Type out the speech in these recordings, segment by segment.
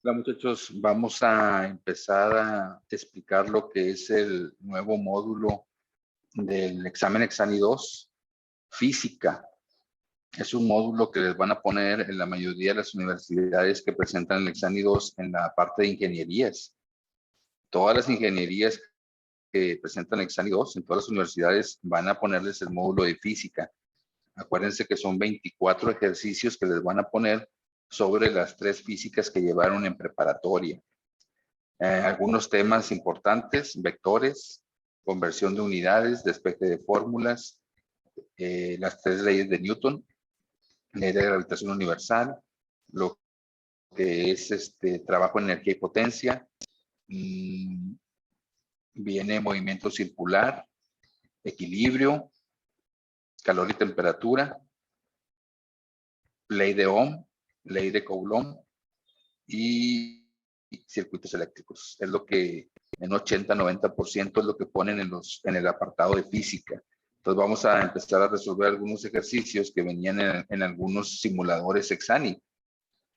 Hola muchachos, vamos a empezar a explicar lo que es el nuevo módulo del examen Exani 2, Física. Es un módulo que les van a poner en la mayoría de las universidades que presentan el Exani 2 en la parte de ingenierías. Todas las ingenierías que presentan el Exani 2 en todas las universidades van a ponerles el módulo de Física. Acuérdense que son 24 ejercicios que les van a poner sobre las 3 físicas que llevaron en preparatoria. Algunos temas importantes: vectores, conversión de unidades, despeje de fórmulas, las 3 leyes de Newton, ley de gravitación universal, lo que es trabajo en energía y potencia, viene movimiento circular, equilibrio, calor y temperatura, ley de Ohm, ley de Coulomb y circuitos eléctricos. Es lo que en 80-90% es lo que ponen en el apartado de física. Entonces vamos a empezar a resolver algunos ejercicios que venían en algunos simuladores Exani,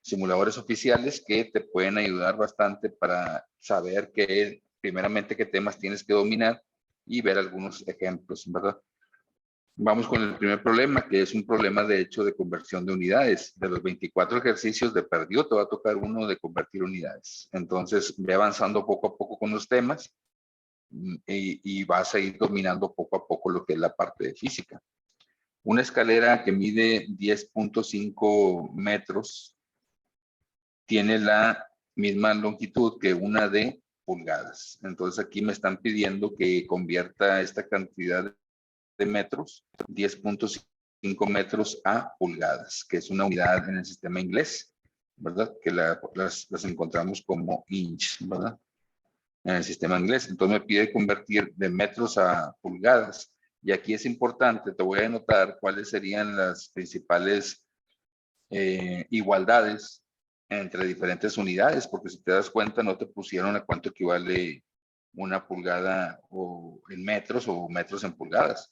simuladores oficiales que te pueden ayudar bastante para saber primeramente qué temas tienes que dominar y ver algunos ejemplos, ¿verdad? Vamos con el primer problema, que es un problema de hecho de conversión de unidades. De los 24 ejercicios de perdido, te va a tocar uno de convertir unidades. Entonces, ve avanzando poco a poco con los temas y vas a ir dominando poco a poco lo que es la parte de física. Una escalera que mide 10.5 metros tiene la misma longitud que una de pulgadas. Entonces, aquí me están pidiendo que convierta esta cantidad de metros, 10.5 metros a pulgadas, que es una unidad en el sistema inglés, ¿verdad? Que las encontramos como inch, ¿verdad? En el sistema inglés. Entonces me pide convertir de metros a pulgadas. Y aquí es importante, te voy a anotar cuáles serían las principales igualdades entre diferentes unidades, porque si te das cuenta no te pusieron a cuánto equivale una pulgada o en metros o metros en pulgadas.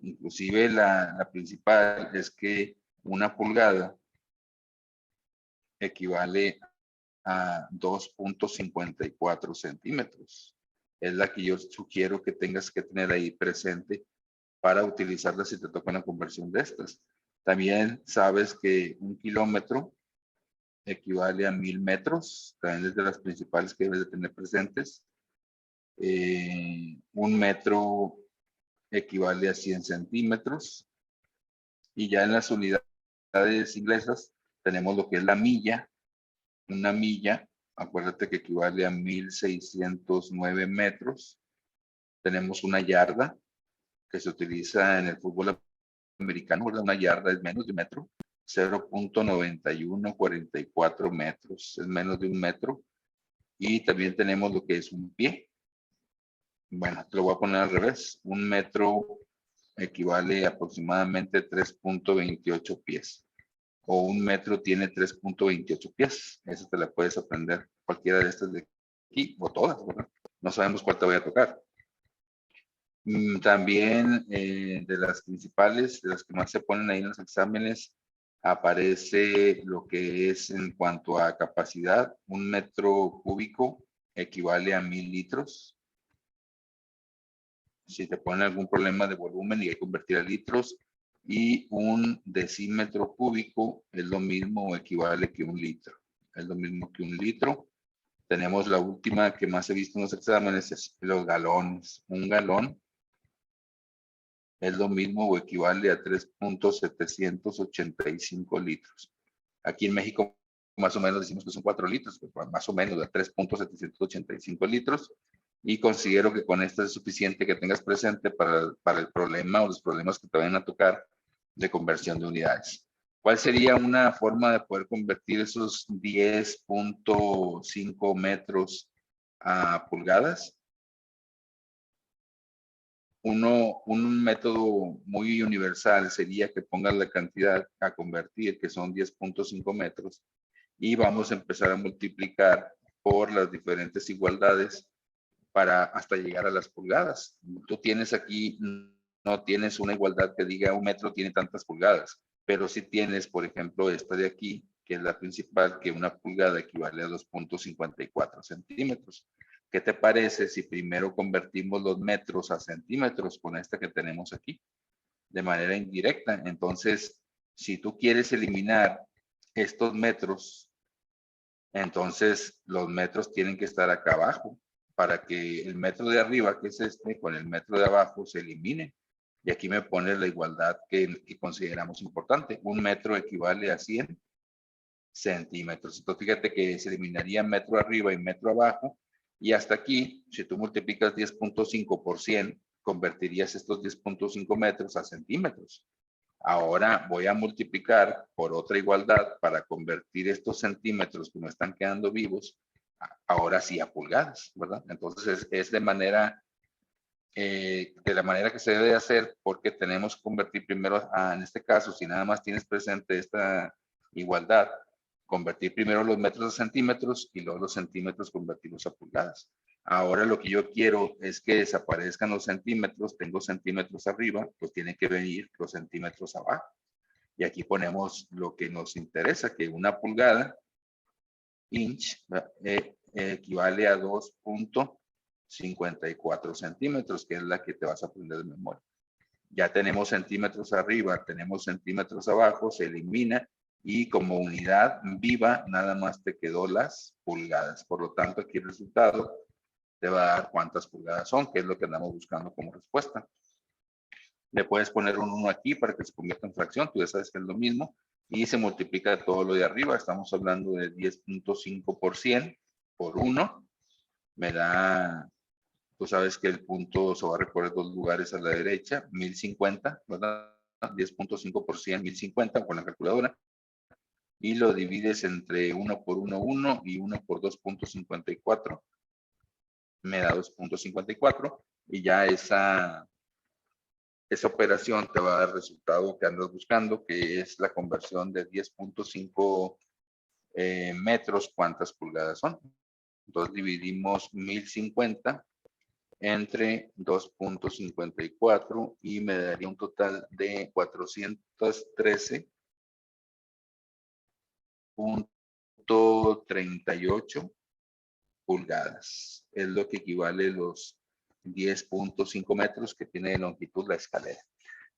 Inclusive la principal es que una pulgada equivale a 2.54 centímetros. Es la que yo sugiero que tengas que tener ahí presente para utilizarla si te toca una conversión de estas. También sabes que un kilómetro equivale a 1000 metros, también es de las principales que debes de tener presentes. Un metro equivale a 100 centímetros. Y ya en las unidades inglesas tenemos lo que es la milla. Una milla, acuérdate que equivale a 1609 metros. Tenemos una yarda, que se utiliza en el fútbol americano, ¿verdad? Una yarda es menos de un metro. 0.9144 metros, es menos de un metro. Y también tenemos lo que es un pie. Bueno, te lo voy a poner al revés. Un metro equivale a aproximadamente 3.28 pies. O un metro tiene 3.28 pies. Esa te la puedes aprender, cualquiera de estas de aquí, o todas, ¿verdad? No sabemos cuál te voy a tocar. También de las principales, de las que más se ponen ahí en los exámenes, aparece lo que es en cuanto a capacidad. Un metro cúbico equivale a 1000 litros. Si te ponen algún problema de volumen y hay que convertir a litros, y un decímetro cúbico es lo mismo o equivale que un litro. Es lo mismo que un litro. Tenemos la última que más he visto en los exámenes, es los galones. Un galón es lo mismo o equivale a 3.785 litros. Aquí en México más o menos decimos que son 4 litros, pues más o menos a 3.785 litros. Y considero que con esto es suficiente que tengas presente para el problema o los problemas que te vayan a tocar de conversión de unidades. ¿Cuál sería una forma de poder convertir esos 10.5 metros a pulgadas? Un método muy universal sería que pongas la cantidad a convertir, que son 10.5 metros, y vamos a empezar a multiplicar por las diferentes igualdades para hasta llegar a las pulgadas. Tú tienes aquí, no tienes una igualdad que diga un metro tiene tantas pulgadas, pero sí tienes, por ejemplo, esta de aquí, que es la principal, que una pulgada equivale a 2.54 centímetros. ¿Qué te parece si primero convertimos los metros a centímetros con esta que tenemos aquí? De manera indirecta. Entonces, si tú quieres eliminar estos metros, entonces los metros tienen que estar acá abajo para que el metro de arriba, que es este, con el metro de abajo se elimine. Y aquí me pone la igualdad que consideramos importante. Un metro equivale a 100 centímetros. Entonces, fíjate que se eliminaría metro arriba y metro abajo. Y hasta aquí, si tú multiplicas 10.5 por 100, convertirías estos 10.5 metros a centímetros. Ahora voy a multiplicar por otra igualdad para convertir estos centímetros que me están quedando vivos, ahora sí a pulgadas, ¿verdad? Entonces es de la manera que se debe hacer, porque tenemos que convertir primero, en este caso, si nada más tienes presente esta igualdad, convertir primero los metros a centímetros y luego los centímetros convertirlos a pulgadas. Ahora lo que yo quiero es que desaparezcan los centímetros, tengo centímetros arriba, pues tienen que venir los centímetros abajo. Y aquí ponemos lo que nos interesa, que una pulgada, inch, equivale a 2.54 centímetros, que es la que te vas a aprender de memoria. Ya tenemos centímetros arriba, tenemos centímetros abajo, se elimina y como unidad viva nada más te quedó las pulgadas. Por lo tanto, aquí el resultado te va a dar cuántas pulgadas son, que es lo que andamos buscando como respuesta. Le puedes poner un 1 aquí para que se convierta en fracción, tú ya sabes que es lo mismo, y se multiplica todo lo de arriba. Estamos hablando de 10.5 por 100 por 1, me da, tú sabes que el punto se va a recorrer dos lugares a la derecha, 1050, ¿verdad? 10.5 por 100, 1050 con la calculadora, y lo divides entre 1 por 1, 1 y 1 por 2.54, me da 2.54 y ya esa operación te va a dar el resultado que andas buscando, que es la conversión de 10.5 metros, ¿cuántas pulgadas son? Entonces dividimos 1050 entre 2.54 y me daría un total de 413.38 pulgadas. Es lo que equivale a los 10.5 metros que tiene de longitud la escalera.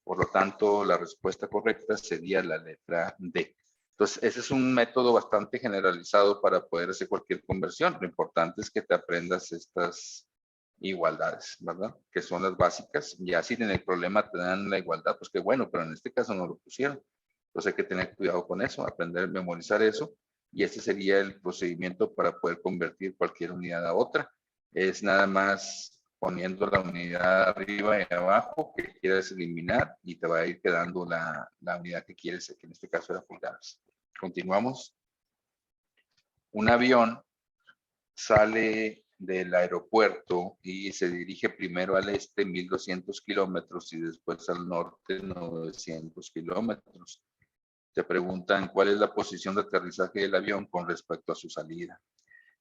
Por lo tanto, la respuesta correcta sería la letra D. Entonces, ese es un método bastante generalizado para poder hacer cualquier conversión. Lo importante es que te aprendas estas igualdades, ¿verdad? Que son las básicas. Ya si en el problema te dan la igualdad, pues qué bueno, pero en este caso no lo pusieron. Entonces hay que tener cuidado con eso, aprender a memorizar eso. Y este sería el procedimiento para poder convertir cualquier unidad a otra. Es nada más poniendo la unidad arriba y abajo que quieres eliminar y te va a ir quedando la unidad que quieres, que en este caso era pulgadas. Continuamos. Un avión sale del aeropuerto y se dirige primero al este 1200 kilómetros y después al norte 900 kilómetros. Te preguntan cuál es la posición de aterrizaje del avión con respecto a su salida.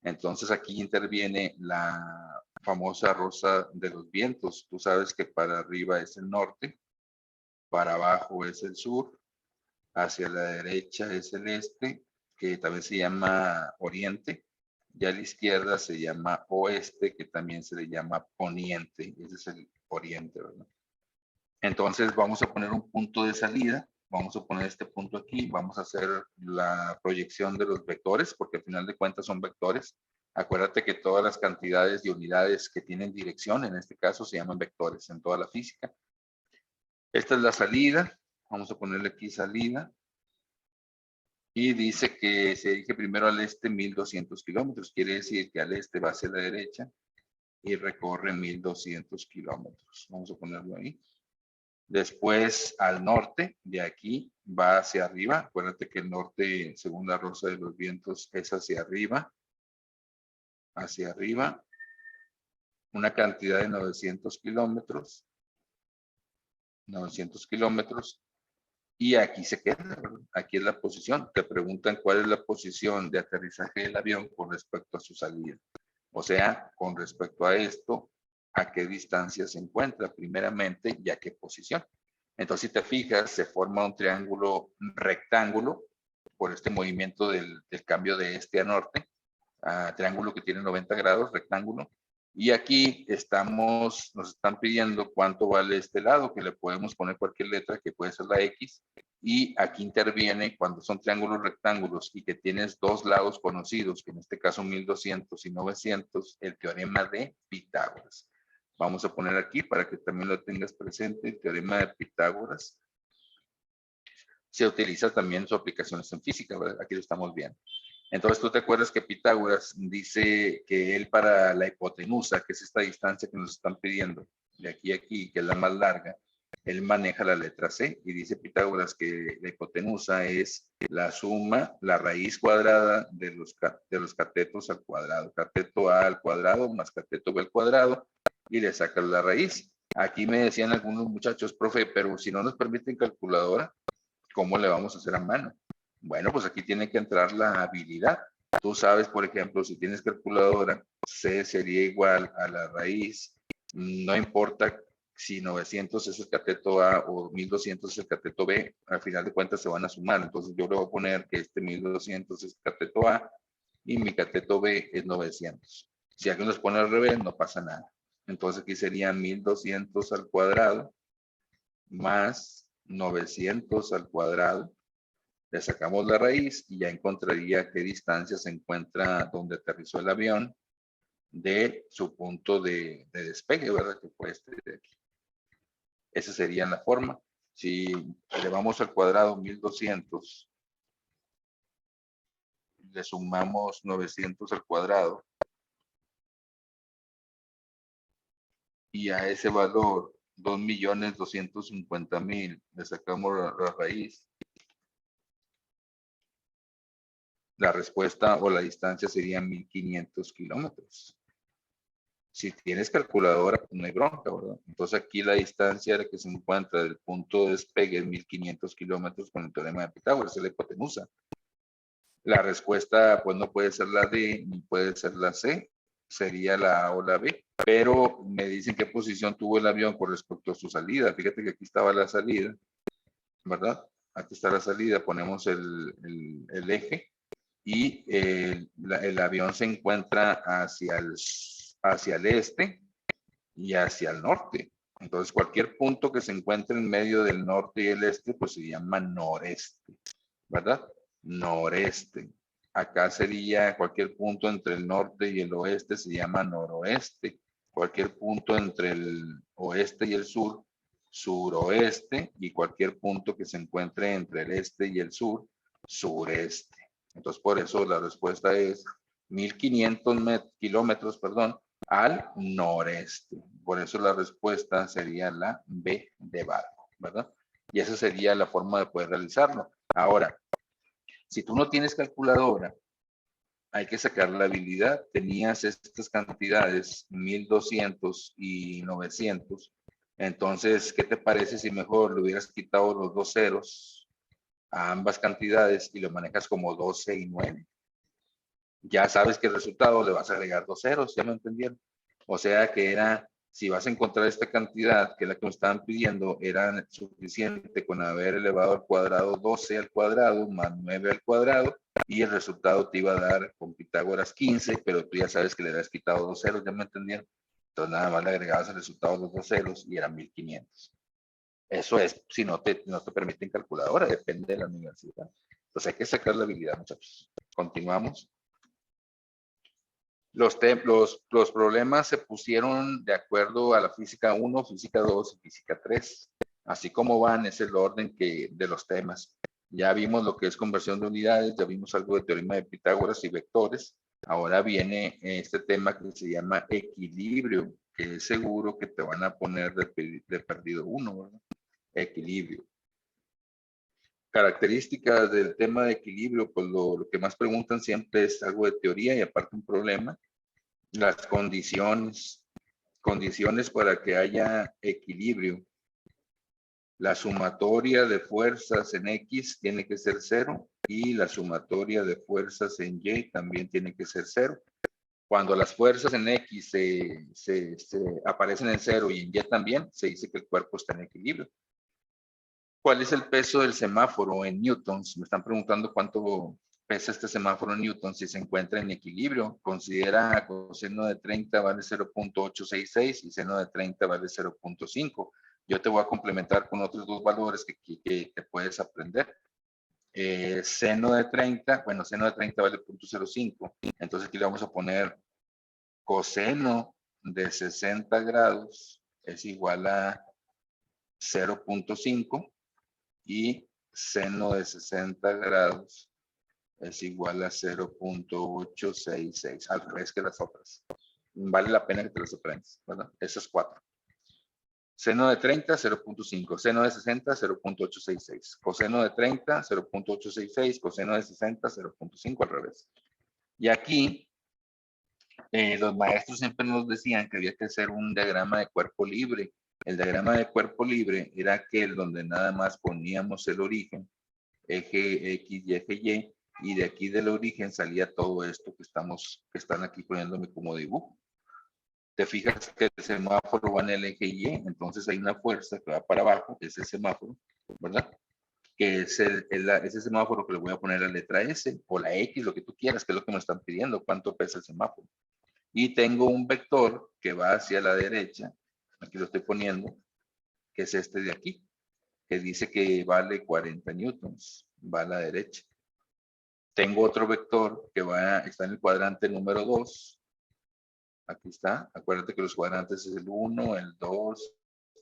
Entonces aquí interviene la famosa rosa de los vientos. Tú sabes que para arriba es el norte, para abajo es el sur, hacia la derecha es el este, que también se llama oriente, y a la izquierda se llama oeste, que también se le llama poniente. Ese es el oriente, ¿verdad? Entonces vamos a poner un punto de salida. Vamos a poner este punto aquí. Vamos a hacer la proyección de los vectores, porque al final de cuentas son vectores. Acuérdate que todas las cantidades de unidades que tienen dirección, en este caso, se llaman vectores en toda la física. Esta es la salida. Vamos a ponerle aquí salida. Y dice que se dirige primero al este 1200 kilómetros. Quiere decir que al este va hacia la derecha y recorre 1200 kilómetros. Vamos a ponerlo ahí. Después al norte, de aquí va hacia arriba. Acuérdate que el norte, según la rosa de los vientos, es hacia arriba. Hacia arriba. Una cantidad de 900 kilómetros. 900 kilómetros. Y aquí se queda, ¿verdad? Aquí es la posición. Te preguntan cuál es la posición de aterrizaje del avión con respecto a su salida. O sea, con respecto a esto, a qué distancia se encuentra primeramente y a qué posición. Entonces, si te fijas, se forma un triángulo rectángulo por este movimiento del cambio de este a norte, a triángulo que tiene 90 grados, rectángulo. Y aquí nos están pidiendo cuánto vale este lado, que le podemos poner cualquier letra, que puede ser la X. Y aquí interviene cuando son triángulos rectángulos y que tienes dos lados conocidos, que en este caso 1200 y 900, el teorema de Pitágoras. Vamos a poner aquí para que también lo tengas presente, el teorema de Pitágoras. Se utiliza también en sus aplicaciones en física, ¿verdad? Aquí lo estamos viendo. Entonces, tú te acuerdas que Pitágoras dice que él para la hipotenusa, que es esta distancia que nos están pidiendo, de aquí a aquí, que es la más larga, él maneja la letra C y dice Pitágoras que la hipotenusa es la suma, la raíz cuadrada de los catetos al cuadrado. Cateto A al cuadrado más cateto B al cuadrado y le sacas la raíz. Aquí me decían algunos muchachos, profe, pero si no nos permiten calculadora, ¿cómo le vamos a hacer a mano? Bueno, pues aquí tiene que entrar la habilidad. Tú sabes, por ejemplo, si tienes calculadora, C sería igual a la raíz. No importa si 900 es el cateto A o 1200 es el cateto B, al final de cuentas se van a sumar. Entonces yo le voy a poner que este 1200 es el cateto A y mi cateto B es 900. Si alguien los pone al revés, no pasa nada. Entonces aquí sería 1200 al cuadrado más 900 al cuadrado. Le sacamos la raíz y ya encontraría qué distancia se encuentra donde aterrizó el avión de su punto de despegue, ¿verdad? Que fue este de aquí. Esa sería la forma. Si elevamos al cuadrado 1200, le sumamos 900 al cuadrado y a ese valor 2.250.000 le sacamos la raíz, la respuesta o la distancia sería 1.500 kilómetros. Si tienes calculadora, pues no hay bronca, ¿verdad? Entonces aquí la distancia que se encuentra del punto de despegue es 1.500 kilómetros con el teorema de Pitágoras, es la hipotenusa. La respuesta, pues no puede ser la D, ni puede ser la C, sería la A o la B. Pero me dicen qué posición tuvo el avión con respecto a su salida. Fíjate que aquí estaba la salida, ¿verdad? Aquí está la salida, ponemos el eje y el avión se encuentra hacia el este y hacia el norte. Entonces, cualquier punto que se encuentre en medio del norte y el este, pues se llama noreste, ¿verdad? Noreste. Acá sería cualquier punto entre el norte y el oeste, se llama noroeste. Cualquier punto entre el oeste y el sur, suroeste. Y cualquier punto que se encuentre entre el este y el sur, sureste. Entonces, por eso la respuesta es 1.500 kilómetros, perdón, al noreste. Por eso la respuesta sería la B de barco, ¿verdad? Y esa sería la forma de poder realizarlo. Ahora, si tú no tienes calculadora, hay que sacar la habilidad. Tenías estas cantidades, 1.200 y 900. Entonces, ¿qué te parece si mejor le hubieras quitado los dos ceros a ambas cantidades y lo manejas como 12 y 9? Ya sabes que el resultado le vas a agregar dos ceros, ¿ya me entendieron? O sea que era, si vas a encontrar esta cantidad, que es la que me estaban pidiendo, era suficiente con haber elevado al cuadrado 12 al cuadrado más 9 al cuadrado, y el resultado te iba a dar con Pitágoras 15, pero tú ya sabes que le has quitado dos ceros, ¿ya me entendieron? Entonces nada más le agregabas el resultado de los dos ceros y eran 1.500. Eso es, si no te permiten calculadora, depende de la universidad. Entonces hay que sacar la habilidad, muchachos. Continuamos. Los problemas se pusieron de acuerdo a la física 1, física 2 y física 3. Así como van, es el orden de los temas. Ya vimos lo que es conversión de unidades, ya vimos algo de teorema de Pitágoras y vectores. Ahora viene este tema que se llama equilibrio, que es seguro que te van a poner de perdido uno, ¿verdad? Equilibrio. Características del tema de equilibrio, pues lo que más preguntan siempre es algo de teoría y aparte un problema. Las condiciones para que haya equilibrio. La sumatoria de fuerzas en X tiene que ser 0 y la sumatoria de fuerzas en Y también tiene que ser 0. Cuando las fuerzas en X se aparecen en 0 y en Y también, se dice que el cuerpo está en equilibrio. ¿Cuál es el peso del semáforo en newtons? Me están preguntando cuánto pesa este semáforo en newtons si se encuentra en equilibrio. Considera coseno de 30 vale 0.866 y seno de 30 vale 0.5. Yo te voy a complementar con otros dos valores que puedes aprender. Seno de 30, bueno, seno de 30 vale 0.05. Entonces aquí le vamos a poner coseno de 60 grados es igual a 0.5 y seno de 60 grados es igual a 0.866, al revés que las otras. Vale la pena que te las aprendas, ¿verdad? Esas cuatro. Seno de 30, 0.5. Seno de 60, 0.866. Coseno de 30, 0.866. Coseno de 60, 0.5, al revés. Y aquí, los maestros siempre nos decían que había que hacer un diagrama de cuerpo libre. El diagrama de cuerpo libre era aquel donde nada más poníamos el origen, eje X y eje Y de aquí del origen salía todo esto que están aquí poniéndome como dibujo. Te fijas que el semáforo va en el eje Y, entonces hay una fuerza que va para abajo, que es el semáforo, ¿verdad? Que es ese semáforo que le voy a poner la letra S o la X, lo que tú quieras, que es lo que me están pidiendo, cuánto pesa el semáforo. Y tengo un vector que va hacia la derecha, aquí lo estoy poniendo, que es este de aquí, que dice que vale 40 newtons, va a la derecha. Tengo otro vector que está en el cuadrante número 2. Aquí está. Acuérdate que los cuadrantes es el 1, el 2,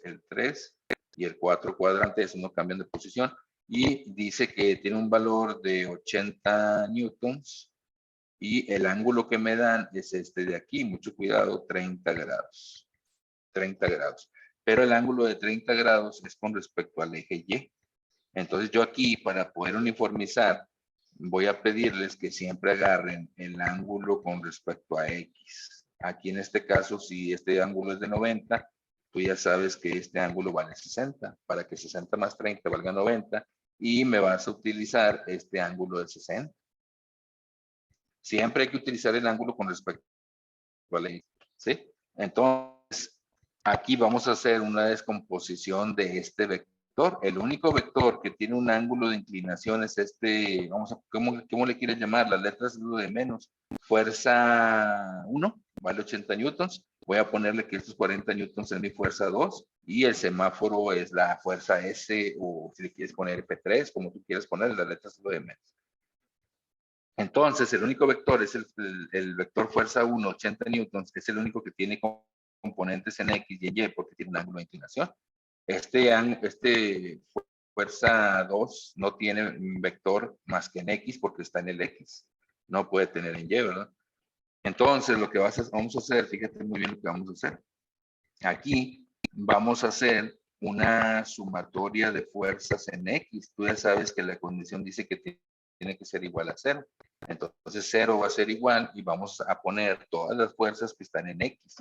el 3 y el 4 cuadrante. Eso no cambian de posición. Y dice que tiene un valor de 80 newtons. Y el ángulo que me dan es este de aquí. Mucho cuidado, 30 grados. 30 grados. Pero el ángulo de 30 grados es con respecto al eje Y. Entonces yo aquí, para poder uniformizar, voy a pedirles que siempre agarren el ángulo con respecto a X. Aquí en este caso, si este ángulo es de 90, tú ya sabes que este ángulo vale 60, para que 60 más 30 valga 90, y me vas a utilizar este ángulo de 60. Siempre hay que utilizar el ángulo con respecto a X, ¿sí? Entonces, aquí vamos a hacer una descomposición de este vector. El único vector que tiene un ángulo de inclinación es este, ¿cómo le quieres llamar? Las letras es lo de menos. Fuerza 1, vale 80 newtons. Voy a ponerle que estos 40 newtons es mi fuerza 2 y el semáforo es la fuerza S o si le quieres poner F3, como tú quieras poner, las letras es lo de menos. Entonces, el único vector es el vector fuerza 1, 80 newtons, que es el único que tiene componentes en X y en Y porque tiene un ángulo de inclinación. Este fuerza 2 no tiene un vector más que en X porque está en el X. No puede tener en Y, ¿verdad? Entonces, lo que vamos a hacer, fíjate muy bien lo que vamos a hacer. Aquí vamos a hacer una sumatoria de fuerzas en X. Tú ya sabes que la condición dice que tiene que ser igual a 0. Entonces 0 va a ser igual y vamos a poner todas las fuerzas que están en X.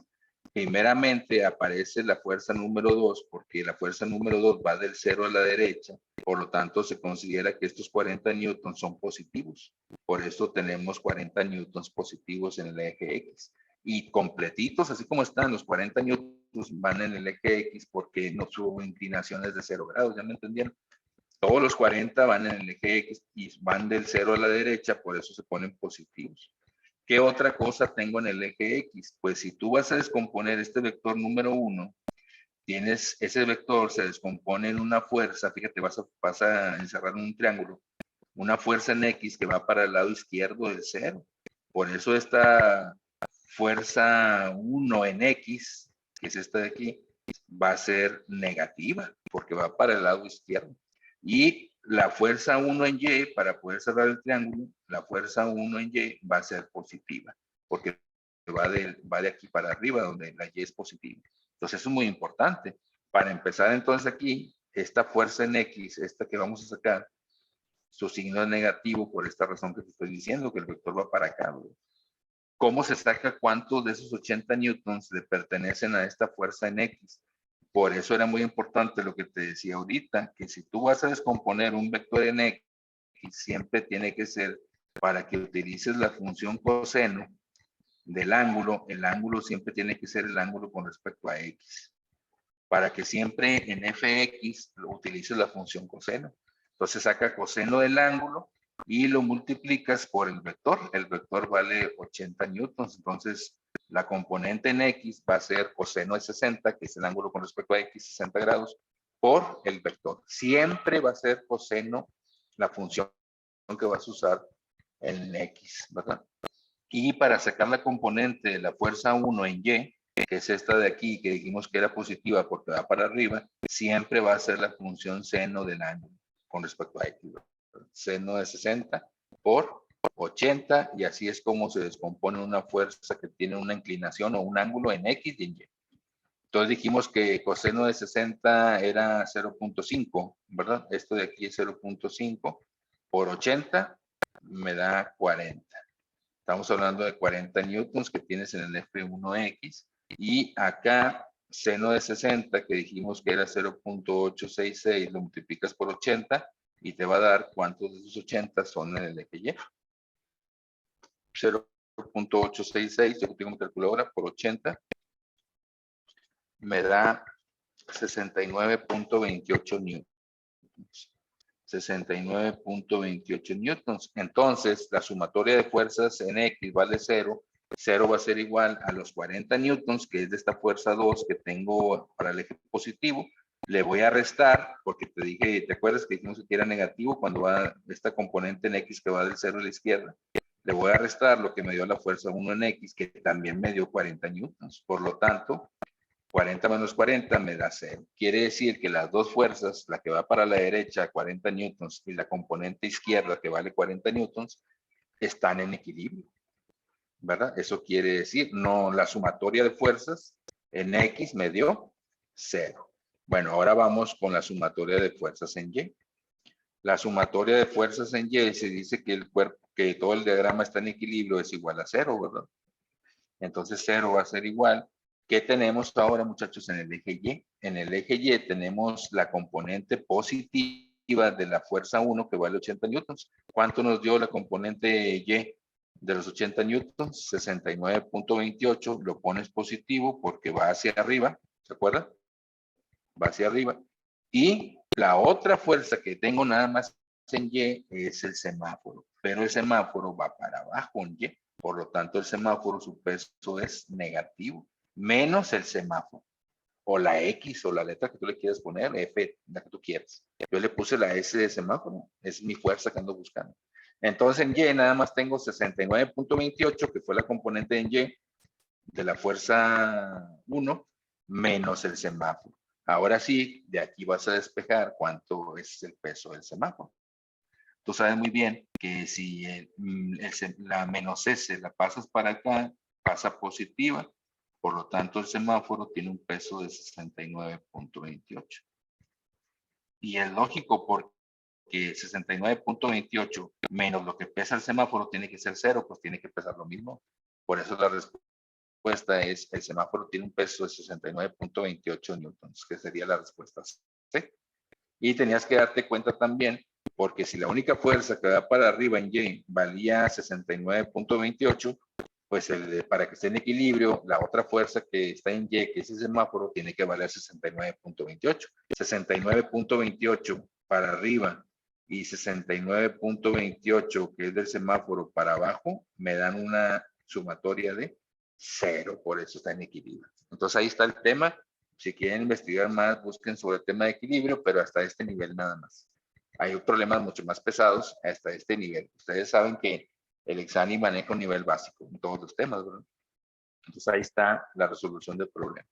Primeramente aparece la fuerza número 2 porque la fuerza número 2 va del 0 a la derecha. Por lo tanto, se considera que estos 40 newtons son positivos. Por eso tenemos 40 newtons positivos en el eje X. Y completitos, así como están, los 40 newtons van en el eje X porque no subo inclinaciones de 0 grados, ¿ya me entendieron? Todos los 40 van en el eje X y van del 0 a la derecha, por eso se ponen positivos. ¿Qué otra cosa tengo en el eje X? Pues si tú vas a descomponer este vector número 1, tienes ese vector, se descompone en una fuerza, fíjate, vas a encerrar un triángulo, una fuerza en X que va para el lado izquierdo del 0. Por eso esta fuerza 1 en X, que es esta de aquí, va a ser negativa, porque va para el lado izquierdo. Y la fuerza 1 en Y, para poder cerrar el triángulo, la fuerza 1 en Y va a ser positiva, porque va de aquí para arriba, donde la Y es positiva. Entonces, eso es muy importante. Para empezar, entonces aquí, esta fuerza en X, esta que vamos a sacar, su signo es negativo por esta razón que te estoy diciendo, que el vector va para acá, ¿verdad? ¿Cómo se saca cuántos de esos 80 newtons le pertenecen a esta fuerza en X? Por eso era muy importante lo que te decía ahorita, que si tú vas a descomponer un vector en X, siempre tiene que ser para que utilices la función coseno del ángulo, el ángulo siempre tiene que ser el ángulo con respecto a X. para que siempre en fx lo utilices la función coseno. Entonces saca coseno del ángulo y lo multiplicas por el vector. El vector vale 80 newtons. Entonces la componente en x va a ser coseno de 60, que es el ángulo con respecto a x, 60 grados, por el vector. Siempre va a ser coseno la función que vas a usar en x, ¿verdad? Y para sacar la componente de la fuerza 1 en y, que es esta de aquí, que dijimos que era positiva porque va para arriba, siempre va a ser la función seno del ángulo con respecto a x. Seno de 60 por 80, y así es como se descompone una fuerza que tiene una inclinación o un ángulo en x y en y. Entonces dijimos que coseno de 60 era 0.5, ¿verdad? Esto de aquí es 0.5 por 80, me da 40. Estamos hablando de 40 newtons que tienes en el F1X. Y acá, seno de 60, que dijimos que era 0.866, lo multiplicas por 80 y te va a dar cuántos de esos 80 son en el eje Y. 0.866, yo tengo mi calculadora, por 80, me da 69.28 newtons. 69.28 newtons. Entonces, la sumatoria de fuerzas en X vale 0. 0 va a ser igual a los 40 newtons, que es de esta fuerza 2 que tengo para el eje positivo. Le voy a restar, porque te dije, ¿te acuerdas que dijimos que era negativo cuando va esta componente en X que va del 0 a la izquierda? Le voy a restar lo que me dio la fuerza 1 en X, que también me dio 40 newtons. Por lo tanto, 40 menos 40 me da 0. Quiere decir que las dos fuerzas, la que va para la derecha, 40 newtons, y la componente izquierda, que vale 40 newtons, están en equilibrio, ¿verdad? Eso quiere decir, no, la sumatoria de fuerzas en X me dio 0. Bueno, ahora vamos con la sumatoria de fuerzas en Y. La sumatoria de fuerzas en Y se dice que el cuerpo, que todo el diagrama está en equilibrio, es igual a 0, ¿verdad? Entonces 0 va a ser igual. ¿Qué tenemos ahora, muchachos, en el eje Y? En el eje Y tenemos la componente positiva de la fuerza 1, que vale 80 newtons. ¿Cuánto nos dio la componente Y de los 80 newtons? 69.28. Lo pones positivo porque va hacia arriba. ¿Se acuerdan? Va hacia arriba. Y la otra fuerza que tengo nada más en Y es el semáforo. Pero el semáforo va para abajo en Y. Por lo tanto, el semáforo, su peso es negativo, menos el semáforo, o la X, o la letra que tú le quieras poner, F, la que tú quieras. Yo le puse la S de semáforo, es mi fuerza que ando buscando. Entonces, en Y nada más tengo 69.28, que fue la componente en Y de la fuerza 1, menos el semáforo. Ahora sí, de aquí vas a despejar cuánto es el peso del semáforo. Tú sabes muy bien que si la menos S la pasas para acá, pasa positiva. Por lo tanto, el semáforo tiene un peso de 69.28. Y es lógico porque 69.28 menos lo que pesa el semáforo tiene que ser 0, pues tiene que pesar lo mismo. Por eso la respuesta es, el semáforo tiene un peso de 69.28 newtons, que sería la respuesta C. Y tenías que darte cuenta también, porque si la única fuerza que va para arriba en Y valía 69.28, pues para que esté en equilibrio, la otra fuerza que está en Y, que es el semáforo, tiene que valer 69.28. 69.28 para arriba y 69.28, que es del semáforo, para abajo, me dan una sumatoria de 0, por eso está en equilibrio. Entonces ahí está el tema. Si quieren investigar más, busquen sobre el tema de equilibrio, pero hasta este nivel nada más. Hay problemas mucho más pesados hasta este nivel. Ustedes saben que el examen maneja un nivel básico en todos los temas, ¿verdad? Entonces ahí está la resolución del problema.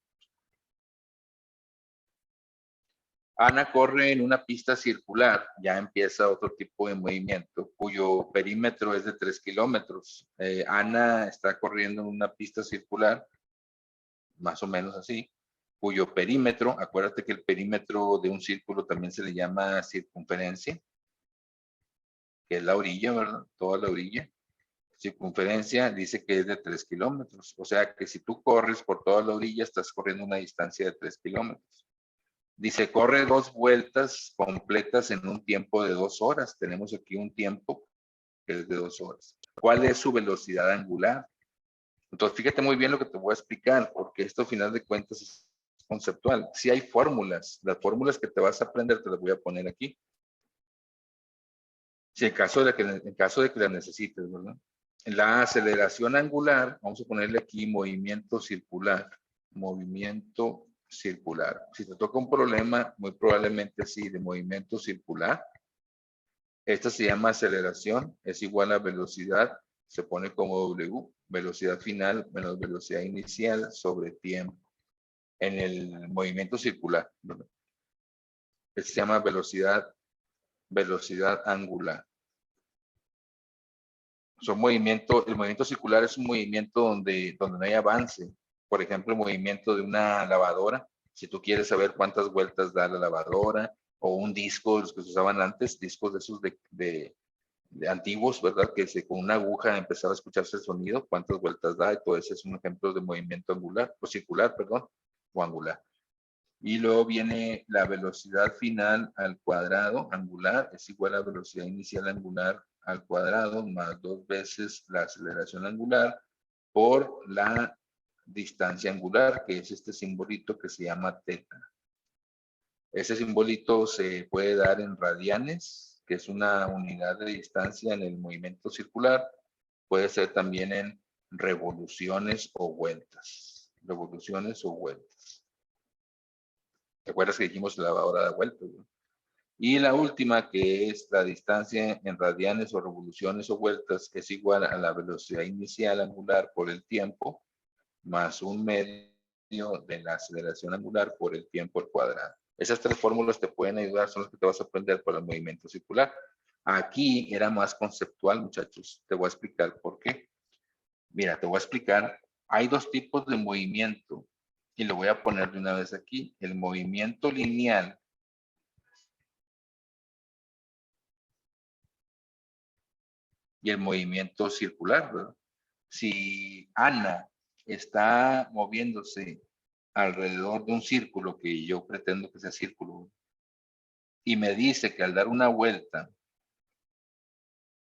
Ana corre en una pista circular, ya empieza otro tipo de movimiento, cuyo perímetro es de 3 kilómetros. Ana está corriendo en una pista circular, más o menos así, cuyo perímetro, acuérdate que el perímetro de un círculo también se le llama circunferencia, que es la orilla, ¿verdad? Toda la orilla. Circunferencia dice que es de 3 kilómetros. O sea que si tú corres por toda la orilla, estás corriendo una distancia de 3 kilómetros. Dice, corre 2 vueltas completas en un tiempo de 2 horas. Tenemos aquí un tiempo que es de 2 horas. ¿Cuál es su velocidad angular? Entonces, fíjate muy bien lo que te voy a explicar, porque esto, al final de cuentas, conceptual. Sí hay fórmulas. Las fórmulas que te vas a aprender te las voy a poner aquí. Si en caso de que las necesites, ¿verdad? La aceleración angular, vamos a ponerle aquí movimiento circular. Movimiento circular. Si te toca un problema, muy probablemente sí, de movimiento circular. Esta se llama aceleración, es igual a velocidad, se pone como W, velocidad final menos velocidad inicial sobre tiempo. En el movimiento circular, ¿verdad? Este se llama velocidad angular. El movimiento circular es un movimiento donde no hay avance. Por ejemplo, el movimiento de una lavadora. Si tú quieres saber cuántas vueltas da la lavadora, o un disco, los que se usaban antes, discos de esos de antiguos, ¿verdad? Con una aguja empezaba a escucharse el sonido, cuántas vueltas da, y todo eso es un ejemplo de movimiento angular, o circular, perdón, o angular. Y luego viene la velocidad final al cuadrado angular, es igual a velocidad inicial angular al cuadrado, más 2 veces la aceleración angular por la distancia angular, que es este simbolito que se llama teta. Ese simbolito se puede dar en radianes, que es una unidad de distancia en el movimiento circular. Puede ser también en revoluciones o vueltas. Revoluciones o vueltas. ¿Te acuerdas que dijimos la hora de vueltas, ¿no? Y la última, que es la distancia en radianes o revoluciones o vueltas, es igual a la velocidad inicial angular por el tiempo, más un medio de la aceleración angular por el tiempo al cuadrado. Esas tres fórmulas te pueden ayudar, son las que te vas a aprender para el movimiento circular. Aquí era más conceptual, muchachos. Te voy a explicar por qué. Mira, te voy a explicar. Hay dos tipos de movimiento y lo voy a poner de una vez aquí. El movimiento lineal y el movimiento circular, ¿verdad? Si Ana está moviéndose alrededor de un círculo, que yo pretendo que sea círculo, y me dice que al dar una vuelta,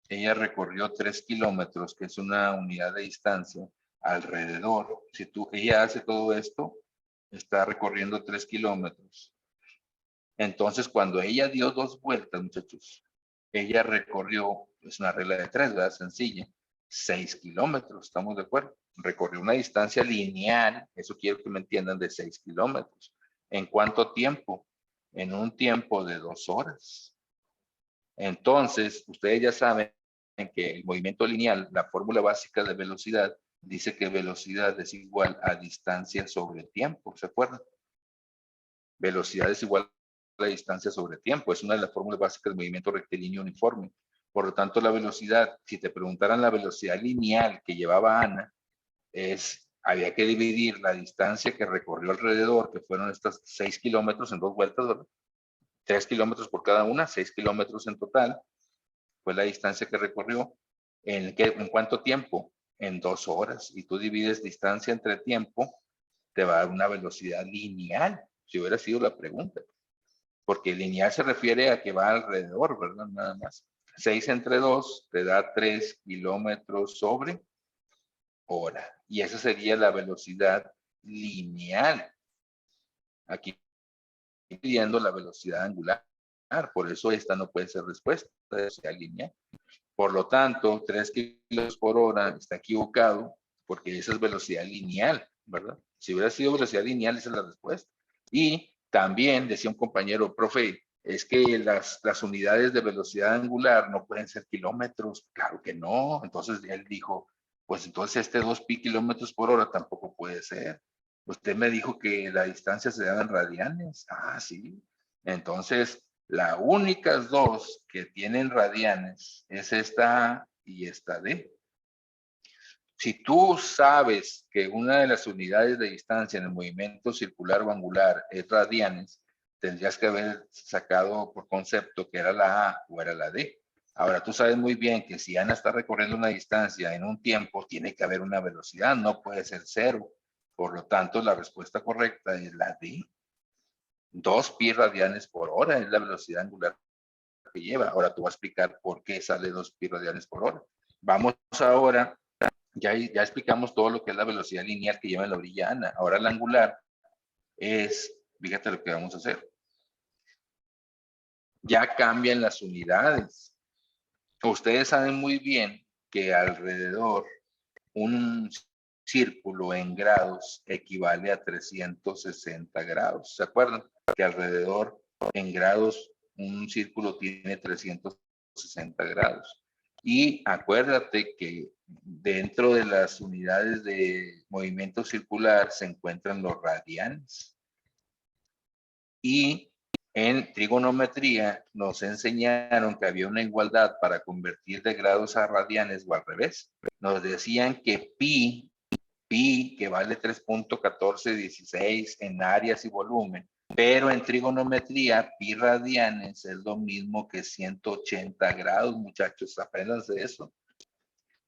ella recorrió 3 kilómetros, que es una unidad de distancia, alrededor. Si ella hace todo esto, está recorriendo 3 kilómetros. Entonces, cuando ella dio 2 vueltas, muchachos, ella recorrió, es una regla de 3, ¿verdad? Sencilla, 6 kilómetros, ¿estamos de acuerdo? Recorrió una distancia lineal, eso quiero que me entiendan, de 6 kilómetros. ¿En cuánto tiempo? En un tiempo de 2 horas. Entonces, ustedes ya saben que el movimiento lineal, la fórmula básica de velocidad, dice que velocidad es igual a distancia sobre tiempo, ¿se acuerdan? Velocidad es igual a la distancia sobre tiempo, es una de las fórmulas básicas del movimiento rectilíneo uniforme. Por lo tanto, la velocidad, si te preguntaran la velocidad lineal que llevaba Ana, había que dividir la distancia que recorrió alrededor, que fueron estas 6 kilómetros en 2 vueltas, ¿verdad? 3 kilómetros por cada una, 6 kilómetros en total, fue la distancia que recorrió. ¿En cuánto tiempo? En 2 horas. Y tú divides distancia entre tiempo, te va a dar una velocidad lineal, si hubiera sido la pregunta. Porque lineal se refiere a que va alrededor, ¿verdad? Nada más. 6 entre 2 te da 3 kilómetros sobre hora. Y esa sería la velocidad lineal. Aquí pidiendo la velocidad angular. Por eso esta no puede ser respuesta, velocidad lineal. Por lo tanto, 3 kilómetros por hora está equivocado porque esa es velocidad lineal, ¿verdad? Si hubiera sido velocidad lineal, esa es la respuesta. Y también decía un compañero, profe, es que las unidades de velocidad angular no pueden ser kilómetros. Claro que no. Entonces él dijo, pues entonces 2 kilómetros por hora tampoco puede ser. Usted me dijo que la distancia se da en radianes. Ah, sí. Entonces, las únicas dos que tienen radianes es esta A y esta D. Si tú sabes que una de las unidades de distancia en el movimiento circular o angular es radianes, tendrías que haber sacado por concepto que era la A o era la D. Ahora, tú sabes muy bien que si Ana está recorriendo una distancia en un tiempo, tiene que haber una velocidad, no puede ser 0. Por lo tanto, la respuesta correcta es la D. 2 pi radianes por hora es la velocidad angular que lleva. Ahora tú vas a explicar por qué sale 2 pi radianes por hora. Vamos ahora, ya explicamos todo lo que es la velocidad lineal que lleva en la orilla Ana. Ahora la angular, fíjate lo que vamos a hacer. Ya cambian las unidades. Ustedes saben muy bien que alrededor un círculo en grados equivale a 360 grados. ¿Se acuerdan? Que alrededor en grados un círculo tiene 360 grados. Y acuérdate que dentro de las unidades de movimiento circular se encuentran los radianes. Y en trigonometría nos enseñaron que había una igualdad para convertir de grados a radianes o al revés. Nos decían que pi, que vale 3.1416 en áreas y volumen, pero en trigonometría pi radianes es lo mismo que 180 grados, muchachos, apréndanse eso.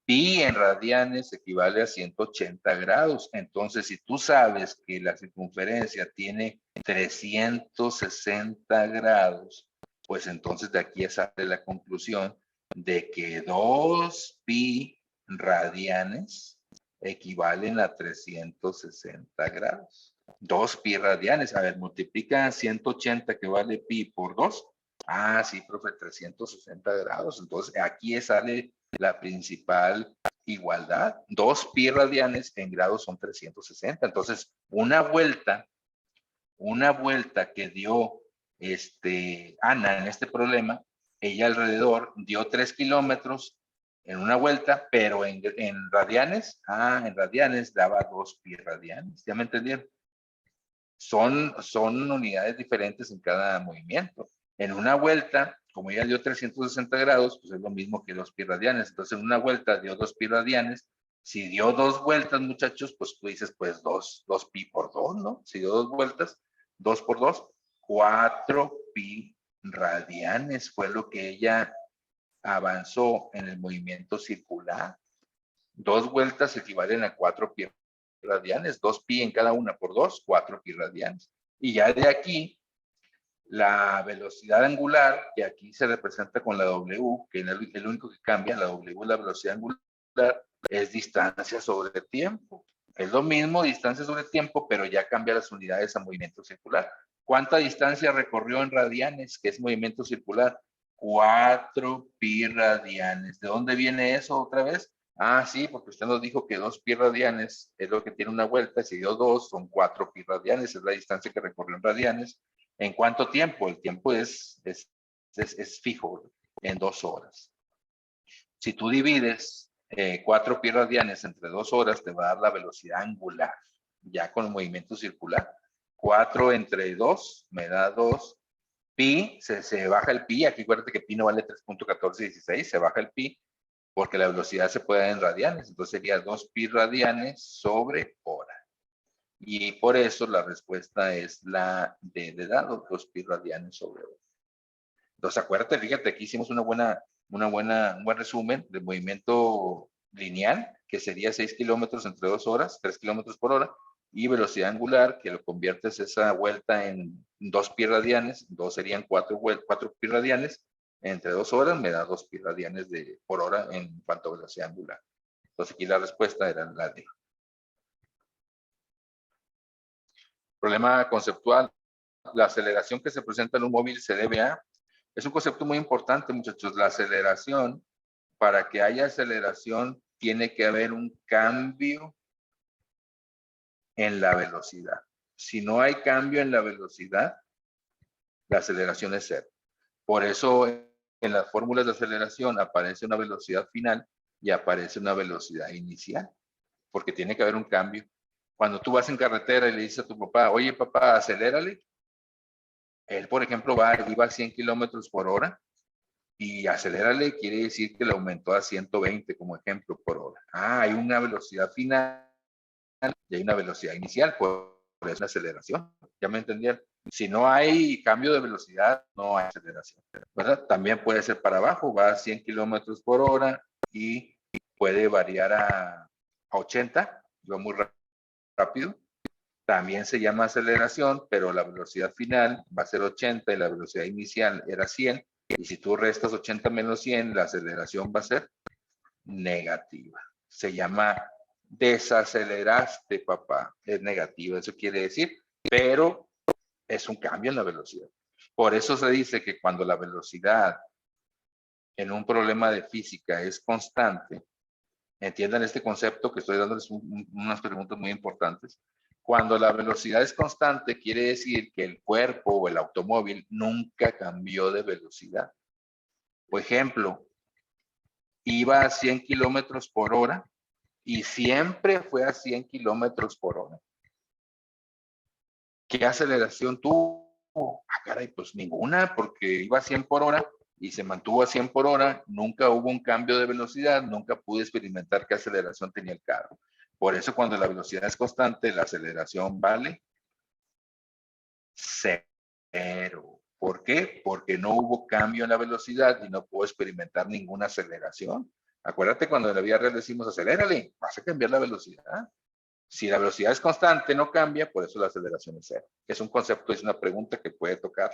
Pi en radianes equivale a 180 grados. Entonces, si tú sabes que la circunferencia tiene 360 grados, pues entonces de aquí sale la conclusión de que 2 pi radianes equivalen a 360 grados. 2 pi radianes. A ver, multiplica 180 que vale pi por 2. Ah, sí, profe, 360 grados. Entonces, aquí sale la principal igualdad. 2 pi radianes en grados son 360. Entonces, una vuelta que dio Ana en este problema, ella alrededor dio 3 kilómetros en una vuelta, pero en radianes, en radianes daba 2 pi radianes. ¿Ya me entendieron? Son unidades diferentes en cada movimiento. En una vuelta, como ella dio 360 grados, pues es lo mismo que 2 pi radianes. Entonces, en una vuelta dio 2 pi radianes. Si dio 2 vueltas, muchachos, pues tú dices, pues 2 pi por 2, ¿no? Si dio 2 vueltas, 2 por 2, 4 pi radianes fue lo que ella avanzó en el movimiento circular. 2 vueltas equivalen a 4 pi radianes, 2 pi en cada una por 2, 4 pi radianes. Y ya de aquí, la velocidad angular, que aquí se representa con la W, que es el único que cambia, la W es la velocidad angular, es distancia sobre tiempo. Es lo mismo, distancia sobre tiempo, pero ya cambia las unidades a movimiento circular. ¿Cuánta distancia recorrió en radianes, que es movimiento circular? 4 pi radianes. ¿De dónde viene eso otra vez? Ah, sí, porque usted nos dijo que 2 pi radianes es lo que tiene una vuelta, si dio 2, son 4 pi radianes, es la distancia que recorrió en radianes. ¿En cuánto tiempo? El tiempo es fijo, en 2 horas. Si tú divides 4 pi radianes entre 2 horas, te va a dar la velocidad angular, ya con el movimiento circular. 4 entre 2 me da 2. Pi, se baja el pi, aquí acuérdate que pi no vale 3.1416, se baja el pi, porque la velocidad se puede dar en radianes, entonces sería 2 pi radianes sobre hora. Y por eso la respuesta es la D de dado, 2 pi radianes sobre hora. Entonces acuérdate, fíjate, aquí hicimos un buen resumen del movimiento lineal, que sería 6 kilómetros entre 2 horas, 3 kilómetros por hora, y velocidad angular, que lo conviertes esa vuelta en 2 pi radianes, 2 serían 4 pi radianes, entre 2 horas me da 2 pi radianes por hora en cuanto a velocidad angular. Entonces aquí la respuesta era la D. Problema conceptual. La aceleración que se presenta en un móvil se debe a... Es un concepto muy importante, muchachos. La aceleración, para que haya aceleración, tiene que haber un cambio en la velocidad. Si no hay cambio en la velocidad, la aceleración es cero. Por eso en las fórmulas de aceleración aparece una velocidad final y aparece una velocidad inicial, porque tiene que haber un cambio. Cuando tú vas en carretera y le dices a tu papá, oye papá, acelérale. Él, por ejemplo, iba a 100 kilómetros por hora y acelérale quiere decir que le aumentó a 120 como ejemplo por hora. Hay una velocidad final y hay una velocidad inicial, por eso es una aceleración. ¿Ya me entendieron? Si no hay cambio de velocidad, no hay aceleración, ¿verdad? También puede ser para abajo, va a 100 kilómetros por hora y puede variar a 80, va muy rápido. También se llama aceleración, pero la velocidad final va a ser 80 y la velocidad inicial era 100. Y si tú restas 80 menos 100, la aceleración va a ser negativa. Se llama desaceleraste, papá. Es negativa. Eso quiere decir pero es un cambio en la velocidad. Por eso se dice que cuando la velocidad en un problema de física es constante, entiendan este concepto que estoy dándoles unas preguntas muy importantes. Cuando la velocidad es constante, quiere decir que el cuerpo o el automóvil nunca cambió de velocidad. Por ejemplo, iba a 100 kilómetros por hora y siempre fue a 100 kilómetros por hora. ¿Qué aceleración tuvo? Ah, caray, pues ninguna, porque iba a 100 por hora y se mantuvo a 100 por hora, nunca hubo un cambio de velocidad, nunca pude experimentar qué aceleración tenía el carro. Por eso cuando la velocidad es constante, la aceleración vale cero. ¿Por qué? Porque no hubo cambio en la velocidad y no puedo experimentar ninguna aceleración. Acuérdate cuando en la vida real decimos acelérale, vas a cambiar la velocidad. Si la velocidad es constante, no cambia, por eso la aceleración es cero. Es un concepto, es una pregunta que puede tocar.